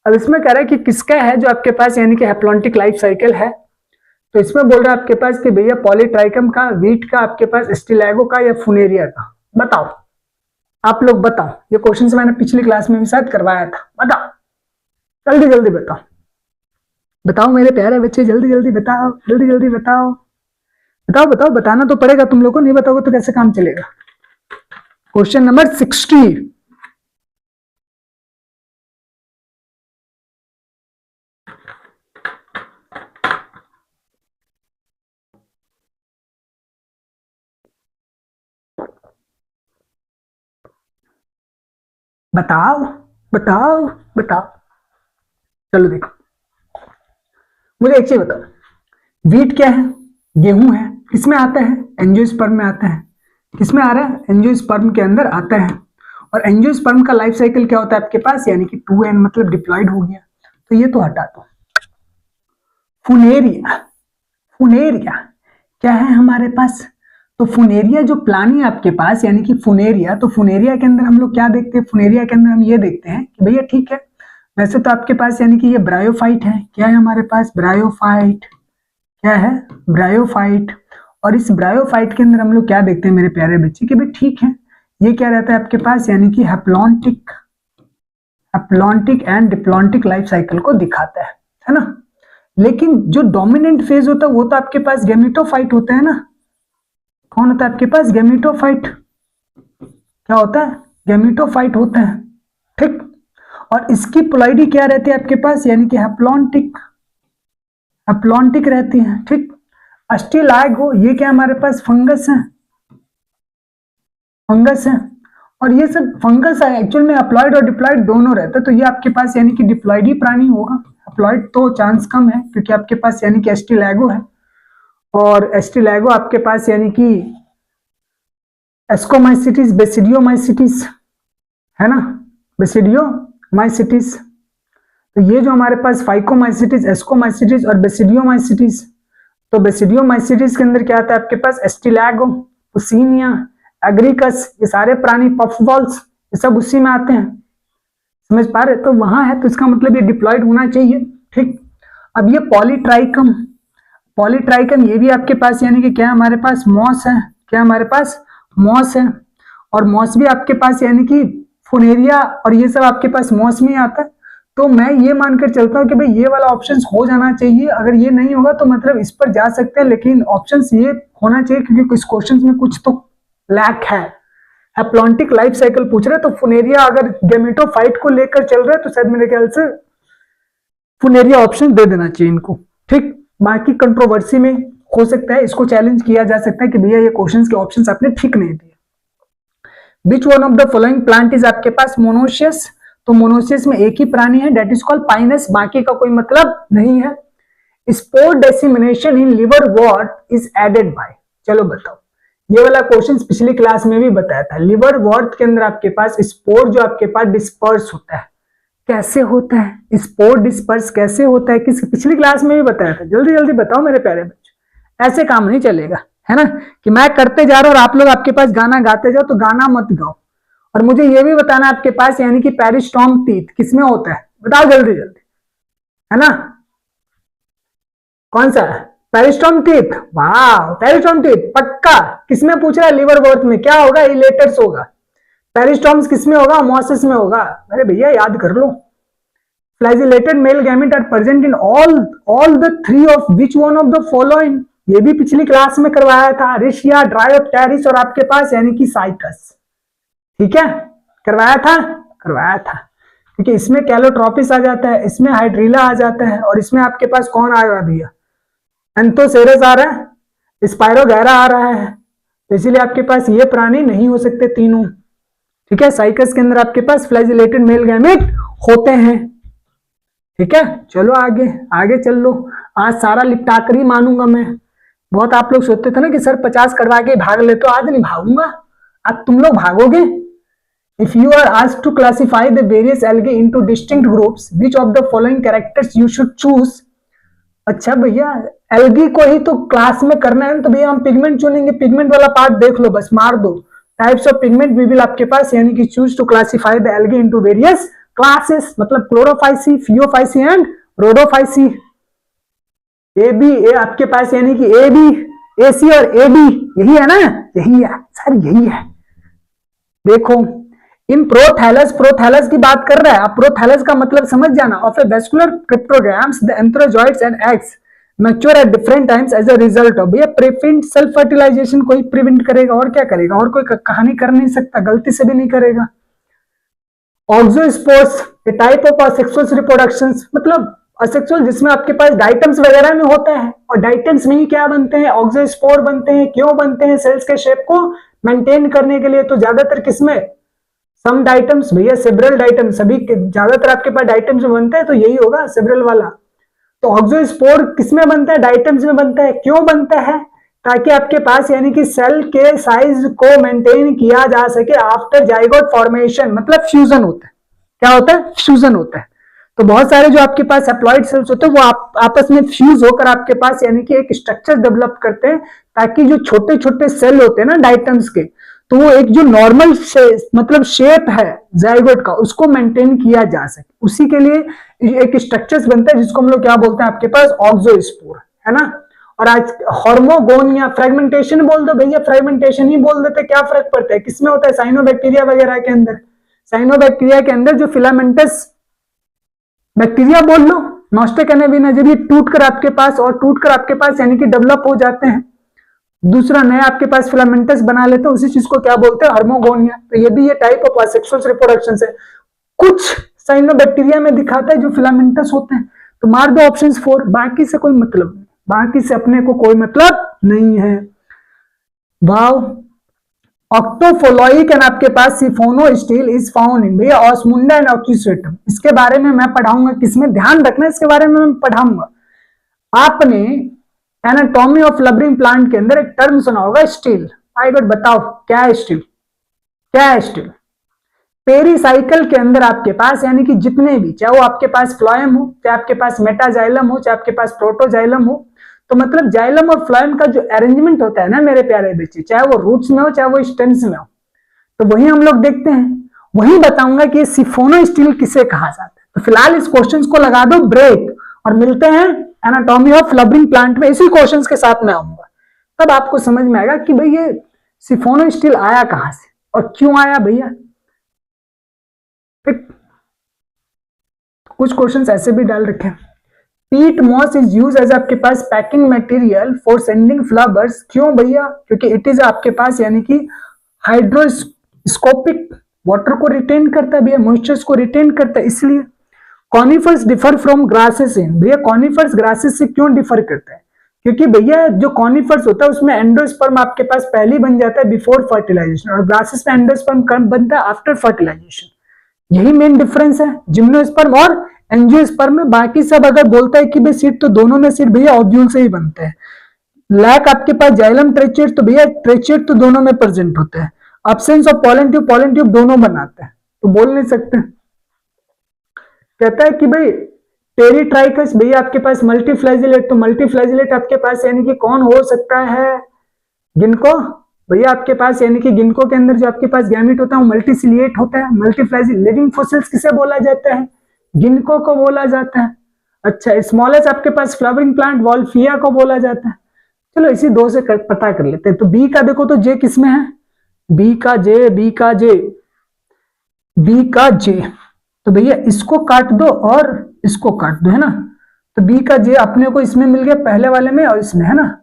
अब इसमें कह रहा है कि किसका है जो आपके पास यानी कि हैप्लॉन्टिक लाइफ साइकिल है। तो इसमें बोल रहा है आपके पास कि भैया पॉलीट्राइकम का, वीट का, आपके पास स्टिलैगो का या फुनेरिया का, बताओ आप लोग बताओ। ये क्वेश्चन मैंने पिछली क्लास में भी शायद करवाया था, बताओ जल्दी जल्दी बताओ, बताओ मेरे प्यारे बच्चे जल्दी जल्दी बताओ, जल्दी जल्दी बताओ, बताओ बताओ, बताना तो पड़ेगा तुम लोगों को, नहीं बताओगे तो कैसे काम चलेगा। क्वेश्चन नंबर 60, बताओ बताओ बताओ। चलो देखो, मुझे एक चीज बताओ, वीट क्या है, गेहूं है, किसमें आता है, एंजियोस्पर्म में आता है। किसमें आ रहा है, एंजियोस्पर्म के अंदर आता है। और एंजियोस्पर्म का लाइफ साइकिल क्या होता है आपके पास, यानी कि 2n मतलब डिप्लॉयड हो गया। तो ये तो हटा दो। फुनेरिया, फुनेरिया क्या है हमारे पास, तो फुनेरिया जो प्लानी आपके पास यानी कि फुनेरिया, तो फुनेरिया के अंदर हम लोग क्या देखते हैं, फुनेरिया के अंदर हम ये देखते हैं कि भैया ठीक है, वैसे तो आपके पास यानी कि ये ब्रायोफाइट है, क्या है हमारे पास ब्रायोफाइट, क्या है ब्रायोफाइट। और इस ब्रायोफाइट के अंदर हम लोग क्या देखते हैं मेरे प्यारे बच्चे कि भाई ठीक है, ये क्या रहता है आपके पास यानी कि haplontic and diplontic life cycle को दिखाता है ना। लेकिन जो डोमिनेंट फेज होता है वो तो आपके पास गैमेटोफाइट होता है ना। कौन होता है आपके पास? गैमेटोफाइट। क्या होता है? गैमेटोफाइट होता है, ठीक। और इसकी पोलैरिटी क्या रहती है आपके पास? यानी कि हैप्लॉन्टिक, हैप्लॉन्टिक रहती है, ठीक। अस्टिलैगो ये क्या हमारे पास? फंगस है, फंगस है। और ये सब फंगस है एक्चुअल में, हैप्लॉइड और डिप्लॉइड दोनों रहते हैं। तो ये आपके पास यानी कि डिप्लॉइड ही प्राणी होगा, हैप्लॉइड तो चांस कम है क्योंकि आपके पास यानी कि अस्टिलैगो है। और अस्टिलैगो आपके पास यानी कि एस्कोमाइसिटिस, बेसिडियोमाइसिटिस है ना, बेसिडियोमाइसिटिस। तो ये जो हमारे पास फाइकोमाइसिटिस, एस्कोमाइसिटिस और बेसिडियोमाइसिटिस, तो बेसिडियोमाइसिटिस के अंदर क्या आता है आपके पास? एस्टिलैगो, पुसीनिया, एग्रिकस, ये सारे प्राणी, पफबॉल्स, ये सब उसी में आते हैं। समझ पा रहे? तो वहां है, तो इसका मतलब ये डिप्लॉइड होना चाहिए, ठीक। अब ये पॉलीट्राइकम, पॉलीट्राइकम ये भी आपके पास यानी कि क्या हमारे पास? मॉस है। क्या हमारे पास? मॉस है। और मॉस भी आपके पास यानी कि फुनेरिया और ये सब आपके पास मॉस में आता है। तो मैं ये मानकर चलता हूं कि भाई ये वाला ऑप्शन हो जाना चाहिए। अगर ये नहीं होगा तो मतलब इस पर जा सकते हैं, लेकिन ऑप्शन ये होना चाहिए क्योंकि कुछ क्वेश्चंस में कुछ तो लैक है। हैप्लॉन्टिक लाइफ साइकिल पूछ रहे, तो फुनेरिया अगर गैमेटोफाइट को लेकर चल रहे हैं तो शायद मेरे ख्याल से फुनेरिया ऑप्शन दे देना चाहिए इनको, ठीक। बाकी कंट्रोवर्सी में हो सकता है, इसको चैलेंज किया जा सकता है कि भैया ये क्वेश्चंस के ऑप्शंस आपने ठीक नहीं दिए। विच one of the following plant is आपके पास मोनोशियस? तो मोनोशियस में एक ही प्राणी है, डेट इज कॉल्ड पाइनस, बाकी का कोई मतलब नहीं है। Spore dissemination in liverwort is aided by, चलो बताओ। ये वाला क्वेश्चन पिछली क्लास में भी बताया था। लिवर वॉर्ट के अंदर आपके पास स्पोर जो आपके पास डिस्पर्स होता है, कैसे होता है स्पोर डिस्पर्स, कैसे होता है? किस पिछली क्लास में भी बताया था। जल्दी जल्दी बताओ मेरे प्यारे बच्चों, ऐसे काम नहीं चलेगा, है ना, कि मैं करते जा रहा हूं और आप लोग आपके पास गाना गाते जाओ। तो गाना मत गाओ, और मुझे ये भी बताना आपके पास यानी कि पेरिस्टॉम टीथ किसमें होता है? बताओ जल्दी जल्दी, है ना। कौन सा? पेरिस्टॉम टीथ। वाह, पेरिस्टॉम टीथ पक्का। किसमें पूछ रहा है? लिवर वॉर्ट में। क्या होगा? इलेटर्स होगा। पेरिस्टॉम्स किसमें होगा? मॉसिस में होगा। अरे भैया याद कर लो। Flagellated male gamete are present in all the three of which one of the following? ये भी पिछली क्लास में करवाया था। रिशिया, ड्रायोप्टेरिस और आपके पास यानी कि साइकस, ठीक है, करवाया था, करवाया था। क्योंकि इसमें कैलोट्रोपिस आ जाता है, इसमें हाइड्रीला आ जाता है, और इसमें आपके पास कौन आ रहा है भैया? एंथोसेरस आ रहा है, स्पायरोगैरा आ रहा है। तो इसीलिए आपके पास ये प्राणी नहीं हो सकते तीनों, ठीक है। साइकस के अंदर आपके पास फ्लैजिलेटेड मेल गैमेट होते हैं, ठीक है। चलो आगे आगे चल लो। आज सारा लिप्टाकरी मानूंगा मैं। बहुत आप लोग सोचते थे ना कि सर 50 करवा के भाग ले, तो आज नहीं भागूंगा, आज तुम लोग भागोगे। If you are asked to classify the various algae into distinct groups, which of the following characters you should choose? अच्छा भैया, एल्गी को ही तो क्लास में करना है, तो भैया हम पिगमेंट चुनेंगे। पिगमेंट वाला पार्ट देख लो, बस मार दो। Types of pigment we will आपके पास यानी कि choose to classify the algae into various classes, मतलब Chlorophyceae, Phaeophyceae and Rhodophyceae. A B, A आपके पास यानी कि ए बी, ए सी और ए डी, यही है ना, यही है सर, यही है। देखो इन प्रोथैलस, प्रोथैलस की बात कर रहा है। आप प्रोथैलस का मतलब समझ जाना। Of a vascular cryptogams the antherozoids and eggs mature at different times as a result of. ये प्रिवेंट सेल्फ फर्टिलाइजेशन को ही प्रिवेंट करेगा, और क्या करेगा? और कोई कहानी कर नहीं सकता, गलती से भी नहीं करेगा। ऑक्सोस्पोर्स, ए टाइप ऑफ असेक्सुअल रिप्रोडक्शन, मतलब असेक्सुअल जिसमें आपके पास डाइटम्स वगैरह में होता है, और डाइटम्स में ही क्या बनते हैं? ऑक्सोस्पोर बनते हैं। क्यों बनते हैं? सेल्स के शेप को मेंटेन करने के लिए। तो ज्यादातर किसमें? सम डाइटम्स भैया, सेब्रल डाइटम्स, सभी ज्यादातर आपके पास डाइटम्स में बनता है, तो यही होगा सेब्रल वाला। तो ऑक्सोस्पोर किसमें बनता है? डाइटम्स में बनता है। क्यों बनता है? ताकि आपके पास यानी कि सेल के साइज को मेंटेन किया जा सके आफ्टर जाइगोट फॉर्मेशन, मतलब फ्यूजन होता है। क्या होता है? फ्यूजन होता है। तो बहुत सारे जो आपके पास हैप्लॉइड सेल्स होते हैं वो आपस में फ्यूज होकर आपके पास यानी कि एक स्ट्रक्चर डेवलप करते हैं, ताकि जो छोटे छोटे सेल होते हैं ना डाइटम्स के, तो वो एक जो नॉर्मल मतलब शेप है जाइगोट का, उसको मेंटेन किया जा सके। उसी के लिए एक स्ट्रक्चर्स बनता है जिसको हम लोग क्या बोलते हैं? आपके पास ऑक्सोस्पोर, है ना। और आज हार्मोगोन या फ्रेगमेंटेशन बोल दो भैया, फ्रेगमेंटेशन ही बोल देते, क्या फर्क पड़ता है? किसमें होता है? साइनोबैक्टीरिया वगैरह के अंदर। साइनोबैक्टीरिया के अंदर जो फिलामेंटस बैक्टीरिया बोल लो, नॉस्टेकनेबिना जब ये टूट कर आपके पास यानी कि डेवलप हो जाते हैं, दूसरा नया आपके पास फिलामेंटस बना लेते हैं, उसी चीज को क्या बोलते हैं, हार्मोगोनिया। तो ये भी ये टाइप ऑफ असेक्सुअल रिप्रोडक्शन है। कुछ साइनोबैक्टीरिया में दिखाता है जो फिलामेंटस होते हैं। तो मार दो ऑप्शन 4, बाकी से कोई मतलब नहीं, बाकी से अपने को कोई मतलब नहीं है। वाव। ऑक्टोफोलॉइक एंड आपके पास सिफोनोस्टिल इज फाउंड इन भैया ऑस्मुंडा एंड ऑक्सीस्ट्रेटम। इसके बारे में मैं पढ़ाऊंगा, किसमें ध्यान रखना है, इसके बारे में मैं पढ़ाऊंगा। आपने एनाटॉमी ऑफ फ्लावरिंग प्लांट के अंदर एक टर्म सुना होगा, स्टिल। आई बेट बताओ क्या है स्टिल, क्या है स्टिल। पेरीसाइकिल के अंदर आपके पास यानी कि जितने भी, चाहे वो आपके पास फ्लोएम हो, चाहे आपके पास मेटाजाइलम हो, चाहे आपके पास प्रोटोजाइलम हो, तो मतलब जाइलम और फ्लोएम का जो अरेंजमेंट होता है ना मेरे प्यारे बच्चे, चाहे वो रूट्स में हो चाहे वो स्टेम्स में हो, तो वही हम लोग देखते हैं। वही बताऊंगा कि सिफोनोस्टिल किसे कहा जाता है। तो फिलहाल इस क्वेश्चन को लगा दो ब्रेक, और मिलते हैं एनाटॉमी ऑफ फ्लावरिंग प्लांट में, इसी क्वेश्चंस के साथ में आऊंगा। तब आपको समझ में आएगा कि भाई ये सिफोनोस्टिल आया कहां से और क्यों आया भैया। कुछ क्वेश्चंस ऐसे भी डाल रखे हैं। पीट मॉस इज यूज एज आपके पास packing material for sending flowers. क्यों भैया, क्योंकि इट इज आपके पास यानी कि हाइड्रोस्कोपिक, वाटर को रिटेन करता है भैया, मॉइस्चर को रिटेन करता है, इसलिए। कॉनिफर्स डिफर फ्रॉम ग्रासेस इन, भैया कॉनिफर्स ग्रासेस से क्यों डिफर करता है, क्योंकि भैया जो कॉनिफर्स होता है उसमें एंडोस्पर्म आपके पास पहले बन जाता है बिफोर फर्टिलाइजेशन, और ग्रासेस में एंडोस्पर्म कब बनता है, आफ्टर फर्टिलाइजेशन। यही मेन डिफरेंस है जिम्नोस्पर्म और एंजियोस्पर्म में। बाकी सब अगर बोलता है कि भाई सीड, तो दोनों में सीड भैया ओव्यूल से ही बनते हैं। लैक आपके पास जाइलम ट्रेचेट, तो भैया ट्रेचेट तो दोनों में प्रेजेंट होते हैं। अब्सेंस ऑफ पोलन ट्यूब दोनों बनाते हैं, तो बोल नहीं सकते। कहता है कि भाई पेरीट्राइकस भैया आपके पास मल्टीफ्लैजिलेट, तो मल्टीफ्लैजिलेट आपके पास यानी कि कौन हो सकता है, गिनको भैया आपके पास, यानी कि गिनको के अंदर जो आपके पास गैमेट होता है वो मल्टीसिलिएट होता है। मल्टीफ्लैजिल लिविंग फोसिल्स किसे बोला जाता है, गिनको को बोला जाता है। अच्छा, स्मॉलेस्ट आपके पास फ्लावरिंग प्लांट वॉल्फिया को बोला जाता है। चलो इसी दो से पता कर लेते हैं। तो बी का देखो तो जे किसमें है, बी का जे, बी का जे, बी का जे, तो भैया इसको काट दो और इसको काट दो, है ना। तो बी का जे अपने को इसमें मिल गया पहले वाले में और इसमें, है ना।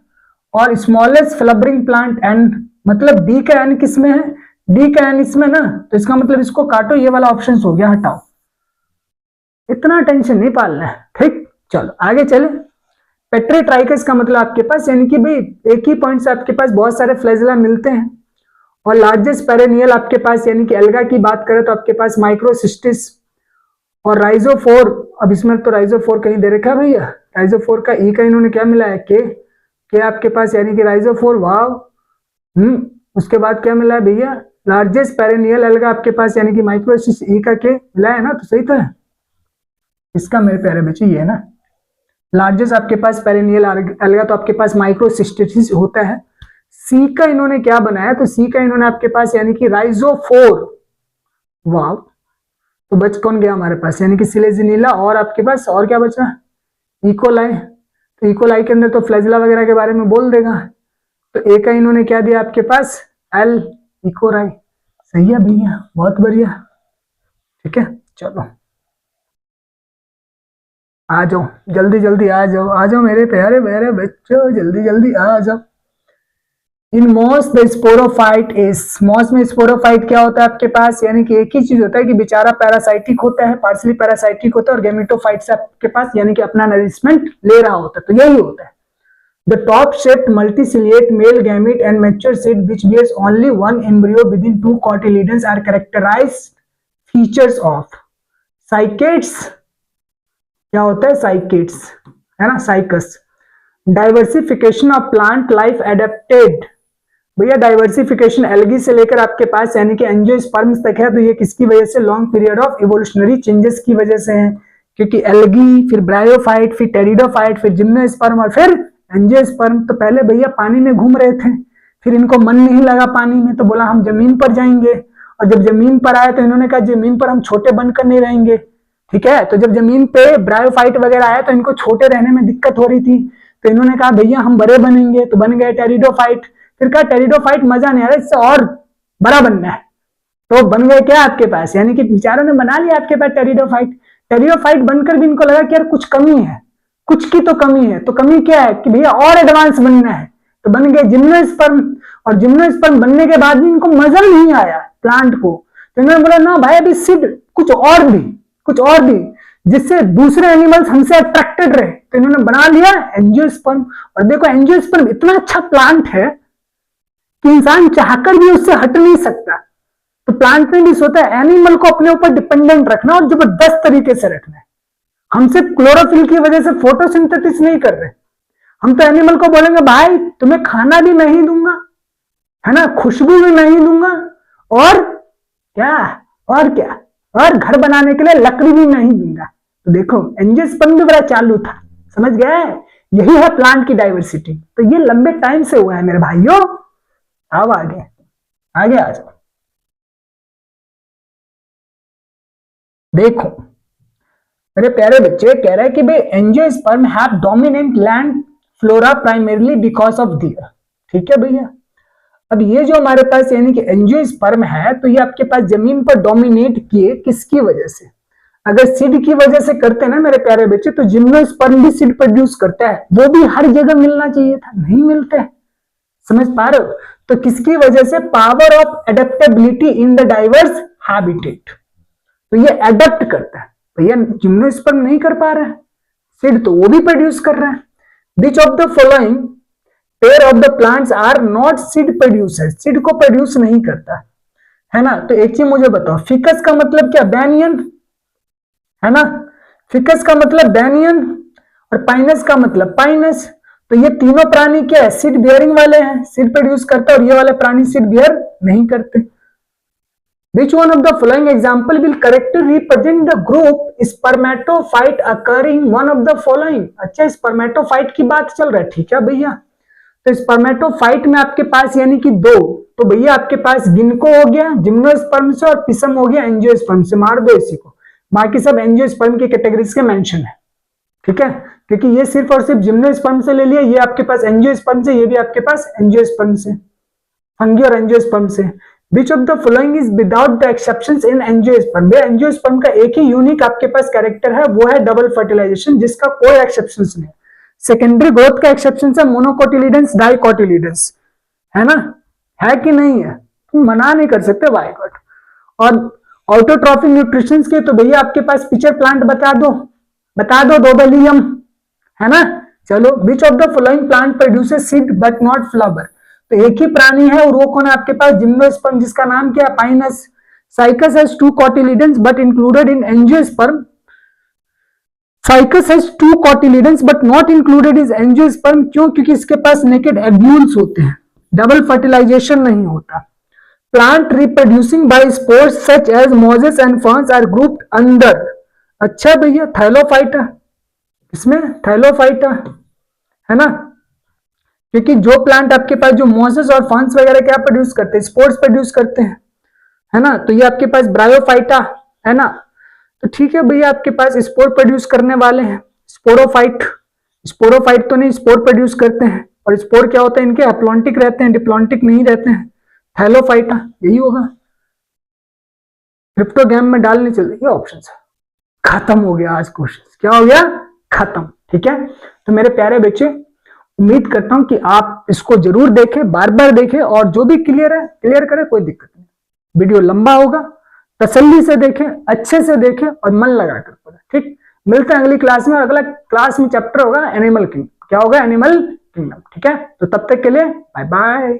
और स्मॉलेस्ट फ्लावरिंग प्लांट एंड, मतलब डी का एन किसमें है, डी का एन इसमें ना, तो इसका मतलब इसको काटो, ये वाला ऑप्शन हो गया, हटाओ। इतना टेंशन नहीं पालना है, ठीक। चलो आगे चले। पेट्रीट्राइकस का मतलब आपके पास यानी कि भाई एक ही पॉइंट से आपके पास बहुत सारे फ्लैजिला मिलते हैं। और लार्जेस्ट पेरेनियल आपके पास यानी कि एल्गा की बात करें तो आपके पास माइक्रोसिस्टिस और राइजोफोर। अब इसमें तो राइजोफोर कहीं दे रखा है भैया, राइजोफोर का ई का इन्होंने क्या मिला है, के आपके पास यानी कि राइजोफोर, वाव। उसके बाद क्या मिला है भैया, लार्जेस्ट पेरेनियल एल्गा आपके पास यानी कि माइक्रोसिस, ई का के मिला है ना, तो सही तो है इसका मेरे प्यारे बच्चे, ये है ना। लार्जेस्ट आपके पास पेरेनियल एल्गा तो आपके पास माइक्रोसिस्टिस होता है। सी का इन्होंने क्या बनाया, तो सी का इन्होंने आपके पास यानी कि राइजोफोर, वाव। तो बच कौन गया हमारे पास, यानी कि सिलेजिनीला, और आपके पास और क्या बचा, इकोलाई। तो इकोलाई के अंदर तो फ्लैजिला वगैरह के बारे में बोल देगा। तो ए का इन्होंने क्या दिया आपके पास, एल, इकोराई। सही है भैया, बहुत बढ़िया, ठीक है। चलो आ जाओ, जल्दी जल्दी आ जाओ, आ जाओ मेरे प्यारे प्यारे बच्चों, जल्दी जल्दी आ जाओ। In moss the sporophyte is, moss में स्पोरोफाइट क्या होता है आपके पास, यानी कि एक ही चीज होता है कि बेचारा पैरासाइटिक होता है, पार्सली पैरासाइटिक होता है, और गैमेटोफाइट से आपके पास यानी कि अपना नरिशमेंट ले रहा होता है, तो यही होता है। The top-shaped multiciliate male gamete and mature seed which bears only one embryo within two cotyledons are characterized features of cycads। क्या होता है, cycads, है ना, cycus। Diversification of plant life adapted, भैया डाइवर्सिफिकेशन एल्गी से लेकर आपके पास यानी कि एंजियोस्पर्म्स तक है, तो ये किसकी वजह से, long period of evolutionary changes की वजह से है। क्योंकि एल्गी, फिर ब्रायोफाइट, फिर टेरिडोफाइट, फिर जिम्नोस्पर्म और फिर एंजियोस्पर्म, तो पहले भैया पानी में घूम रहे थे, फिर इनको मन नहीं लगा पानी में, तो बोला हम जमीन पर जाएंगे। और जब जमीन पर आए तो इन्होंने कहा जमीन पर हम छोटे बनकर नहीं रहेंगे, ठीक है। तो जब जमीन पे ब्रायोफाइट वगैरह आया तो इनको छोटे रहने में दिक्कत हो रही थी, तो इन्होंने कहा भैया हम बड़े बनेंगे, तो बन गए टेरिडोफाइट। फिर कहा टेरिडोफाइट मजा नहीं आ रहा, इससे और बड़ा बनना है, तो बन गए क्या आपके पास, यानी कि बेचारों ने बना लिया आपके पास टेरिडोफाइट। टेरियोफाइट बनकर भी इनको लगा कि यार कुछ कमी है, कुछ की तो कमी है। तो कमी क्या है कि भैया और एडवांस बनना है, तो बन गए जिम्नोस्पर्म। और जिम्नोस्पर्म बनने के बाद भी इनको मजा नहीं आया प्लांट को, तो इन्होंने बोला ना भाई अभी सीड कुछ और भी, कुछ और भी, जिससे दूसरे एनिमल्स हमसे अट्रैक्टेड रहे। तो इन्होंने बना लिया एंजियोस्पर्म। और देखो एंजियोस्पर्म इतना अच्छा प्लांट है कि इंसान चाहकर भी उससे हट नहीं सकता। तो प्लांट में भी सोचा है एनिमल को अपने ऊपर डिपेंडेंट रखना और जबरदस्त तरीके से रखना है। हम सिर्फ क्लोरोफिल की वजह से फोटोसिंथेसिस नहीं कर रहे, हम तो एनिमल को बोलेंगे भाई तुम्हें खाना भी मैं ही दूंगा, है ना, खुशबू भी मैं ही दूंगा, और क्या, और क्या, और घर बनाने के लिए लकड़ी भी मैं ही दूंगा। तो देखो एंजियोस्पर्म भी बड़ा चालू था, समझ गए, यही है प्लांट की डाइवर्सिटी। तो ये लंबे टाइम से हुआ है मेरे भाइयों। अब आगे आगे आ जाओ। देखो मेरे प्यारे बच्चे कह रहे हैं कि भाई angiosperm have dominant land flora primarily because of their. ठीक है भैया, अब ये जो हमारे पास यानी कि एंजियोस्पर्म है, तो ये आपके पास जमीन पर डोमिनेट किए किसकी वजह से? अगर सीड की वजह से करते ना मेरे प्यारे बच्चे, तो जिम्नोस्पर्म भी सीड प्रोड्यूस करता है, वो भी हर जगह मिलना चाहिए था, नहीं मिलता है। समझ पा रहे हो? तो किसकी वजह से? Power of adaptability in the diverse habitat. तो ये एडेप्ट करता है, भैया जिम्नोस्पर्म नहीं कर पा रहा है, सीड तो वो भी प्रोड्यूस कर रहा है। Which of the following pair of the plants are not seed producer? Seed को प्रोड्यूस नहीं करता, है ना। तो एक चीज मुझे बताओ, फिकस का मतलब क्या? बैनियन, है ना, फिकस का मतलब बैनियन और पाइनस का मतलब पाइनस। तो ये तीनों प्राणी क्या है? सीड बियरिंग वाले हैं, सीड प्रोड्यूस करते हैं, और ये वाले प्राणी सीड बियर नहीं करते। Which one of the following example will correctly represent the group spermatophyte occurring one of the following? अच्छा स्पर्मेटोफाइट की बात चल रहा है, ठीक है भैया। तो स्पर्मेटोफाइट में आपके पास यानी कि दो, तो भैया आपके पास गिनको हो गया जिम्नोस्पर्म से, और पिसम हो गया एंजियोस्पर्म से। मार दो इसी को, बाकी सब एंजियोस्पर्म की कैटेगरीज के मेंशन है, ठीक है, क्योंकि ये सिर्फ और सिर्फ जिम्नोस्पर्म से ले लिया, ये आपके पास एंजियोस्पर्म से, ये भी आपके पास एंजियोस्पर्म से, फंगी और एंजियोस्पर्म से। Which of the following is without the exceptions in angiosperm? Angiosperm का एक ही यूनिक आपके पास कैरेक्टर है, वो है डबल फर्टिलाइजेशन, जिसका कोई एक्सेप्शंस नहीं। सेकेंडरी ग्रोथ का एक्सेप्शन है मोनोकोटिलिडेंस, डाइकोटिलिडेंस, है ना, है कि नहीं है? तुम मना नहीं कर सकते बाय गॉड। और ऑटोट्रॉफिक न्यूट्रिशन के तो भैया आपके पास पिक्चर प्लांट बता दो, बता दो, डोबेलियम, है ना। चलो, विच of the following plant produces seed but not flower? तो एक ही प्राणी है और वो कौन है आपके पास? जिम्नोस्पर्म, जिसका नाम क्या है? Pinus. Cycas has two cotyledons but included in angiosperm. Cycas has two cotyledons but not included is angiosperm. क्यों? क्योंकि इसके पास नेकेड एग्यूल्स होते हैं, डबल फर्टिलाइजेशन नहीं होता। Plant reproducing by spores such as mosses and ferns are grouped under. अच्छा भैया Thallophyta, इसमें थैलोफाइटा, है ना, क्योंकि जो प्लांट आपके पास जो मोसेस और फर्न्स वगैरह क्या प्रोड्यूस करते हैं? स्पोर्स प्रोड्यूस करते हैं, है ना। तो ये आपके पास ब्रायोफाइटा, है ना। तो ठीक है भैया, आपके पास स्पोर प्रोड्यूस करने वाले हैं स्पोरोफाइट। स्पोरोफाइट तो नहीं, स्पोर प्रोड्यूस करते हैं, और स्पोर क्या होता है इनके? अप्लॉन्टिक रहते हैं, डिप्लॉन्टिक नहीं रहते हैं। थैलोफाइटा यही होगा, क्रिप्टोगैम में डालने चलेंगे ऑप्शन। खत्म हो गया आज क्वेश्चन, क्या हो गया? खत्म, ठीक है। तो मेरे प्यारे बच्चे, उम्मीद करता हूं कि आप इसको जरूर देखें, बार बार देखें, और जो भी क्लियर है क्लियर करें, कोई दिक्कत नहीं। वीडियो लंबा होगा, तसल्ली से देखें, अच्छे से देखें और मन लगाकर पढ़ें, ठीक। मिलते हैं अगली क्लास में, अगला क्लास में चैप्टर होगा एनिमल किंगडम। क्या होगा? एनिमल किंगडम, ठीक है। तो तब तक के लिए बाय बाय।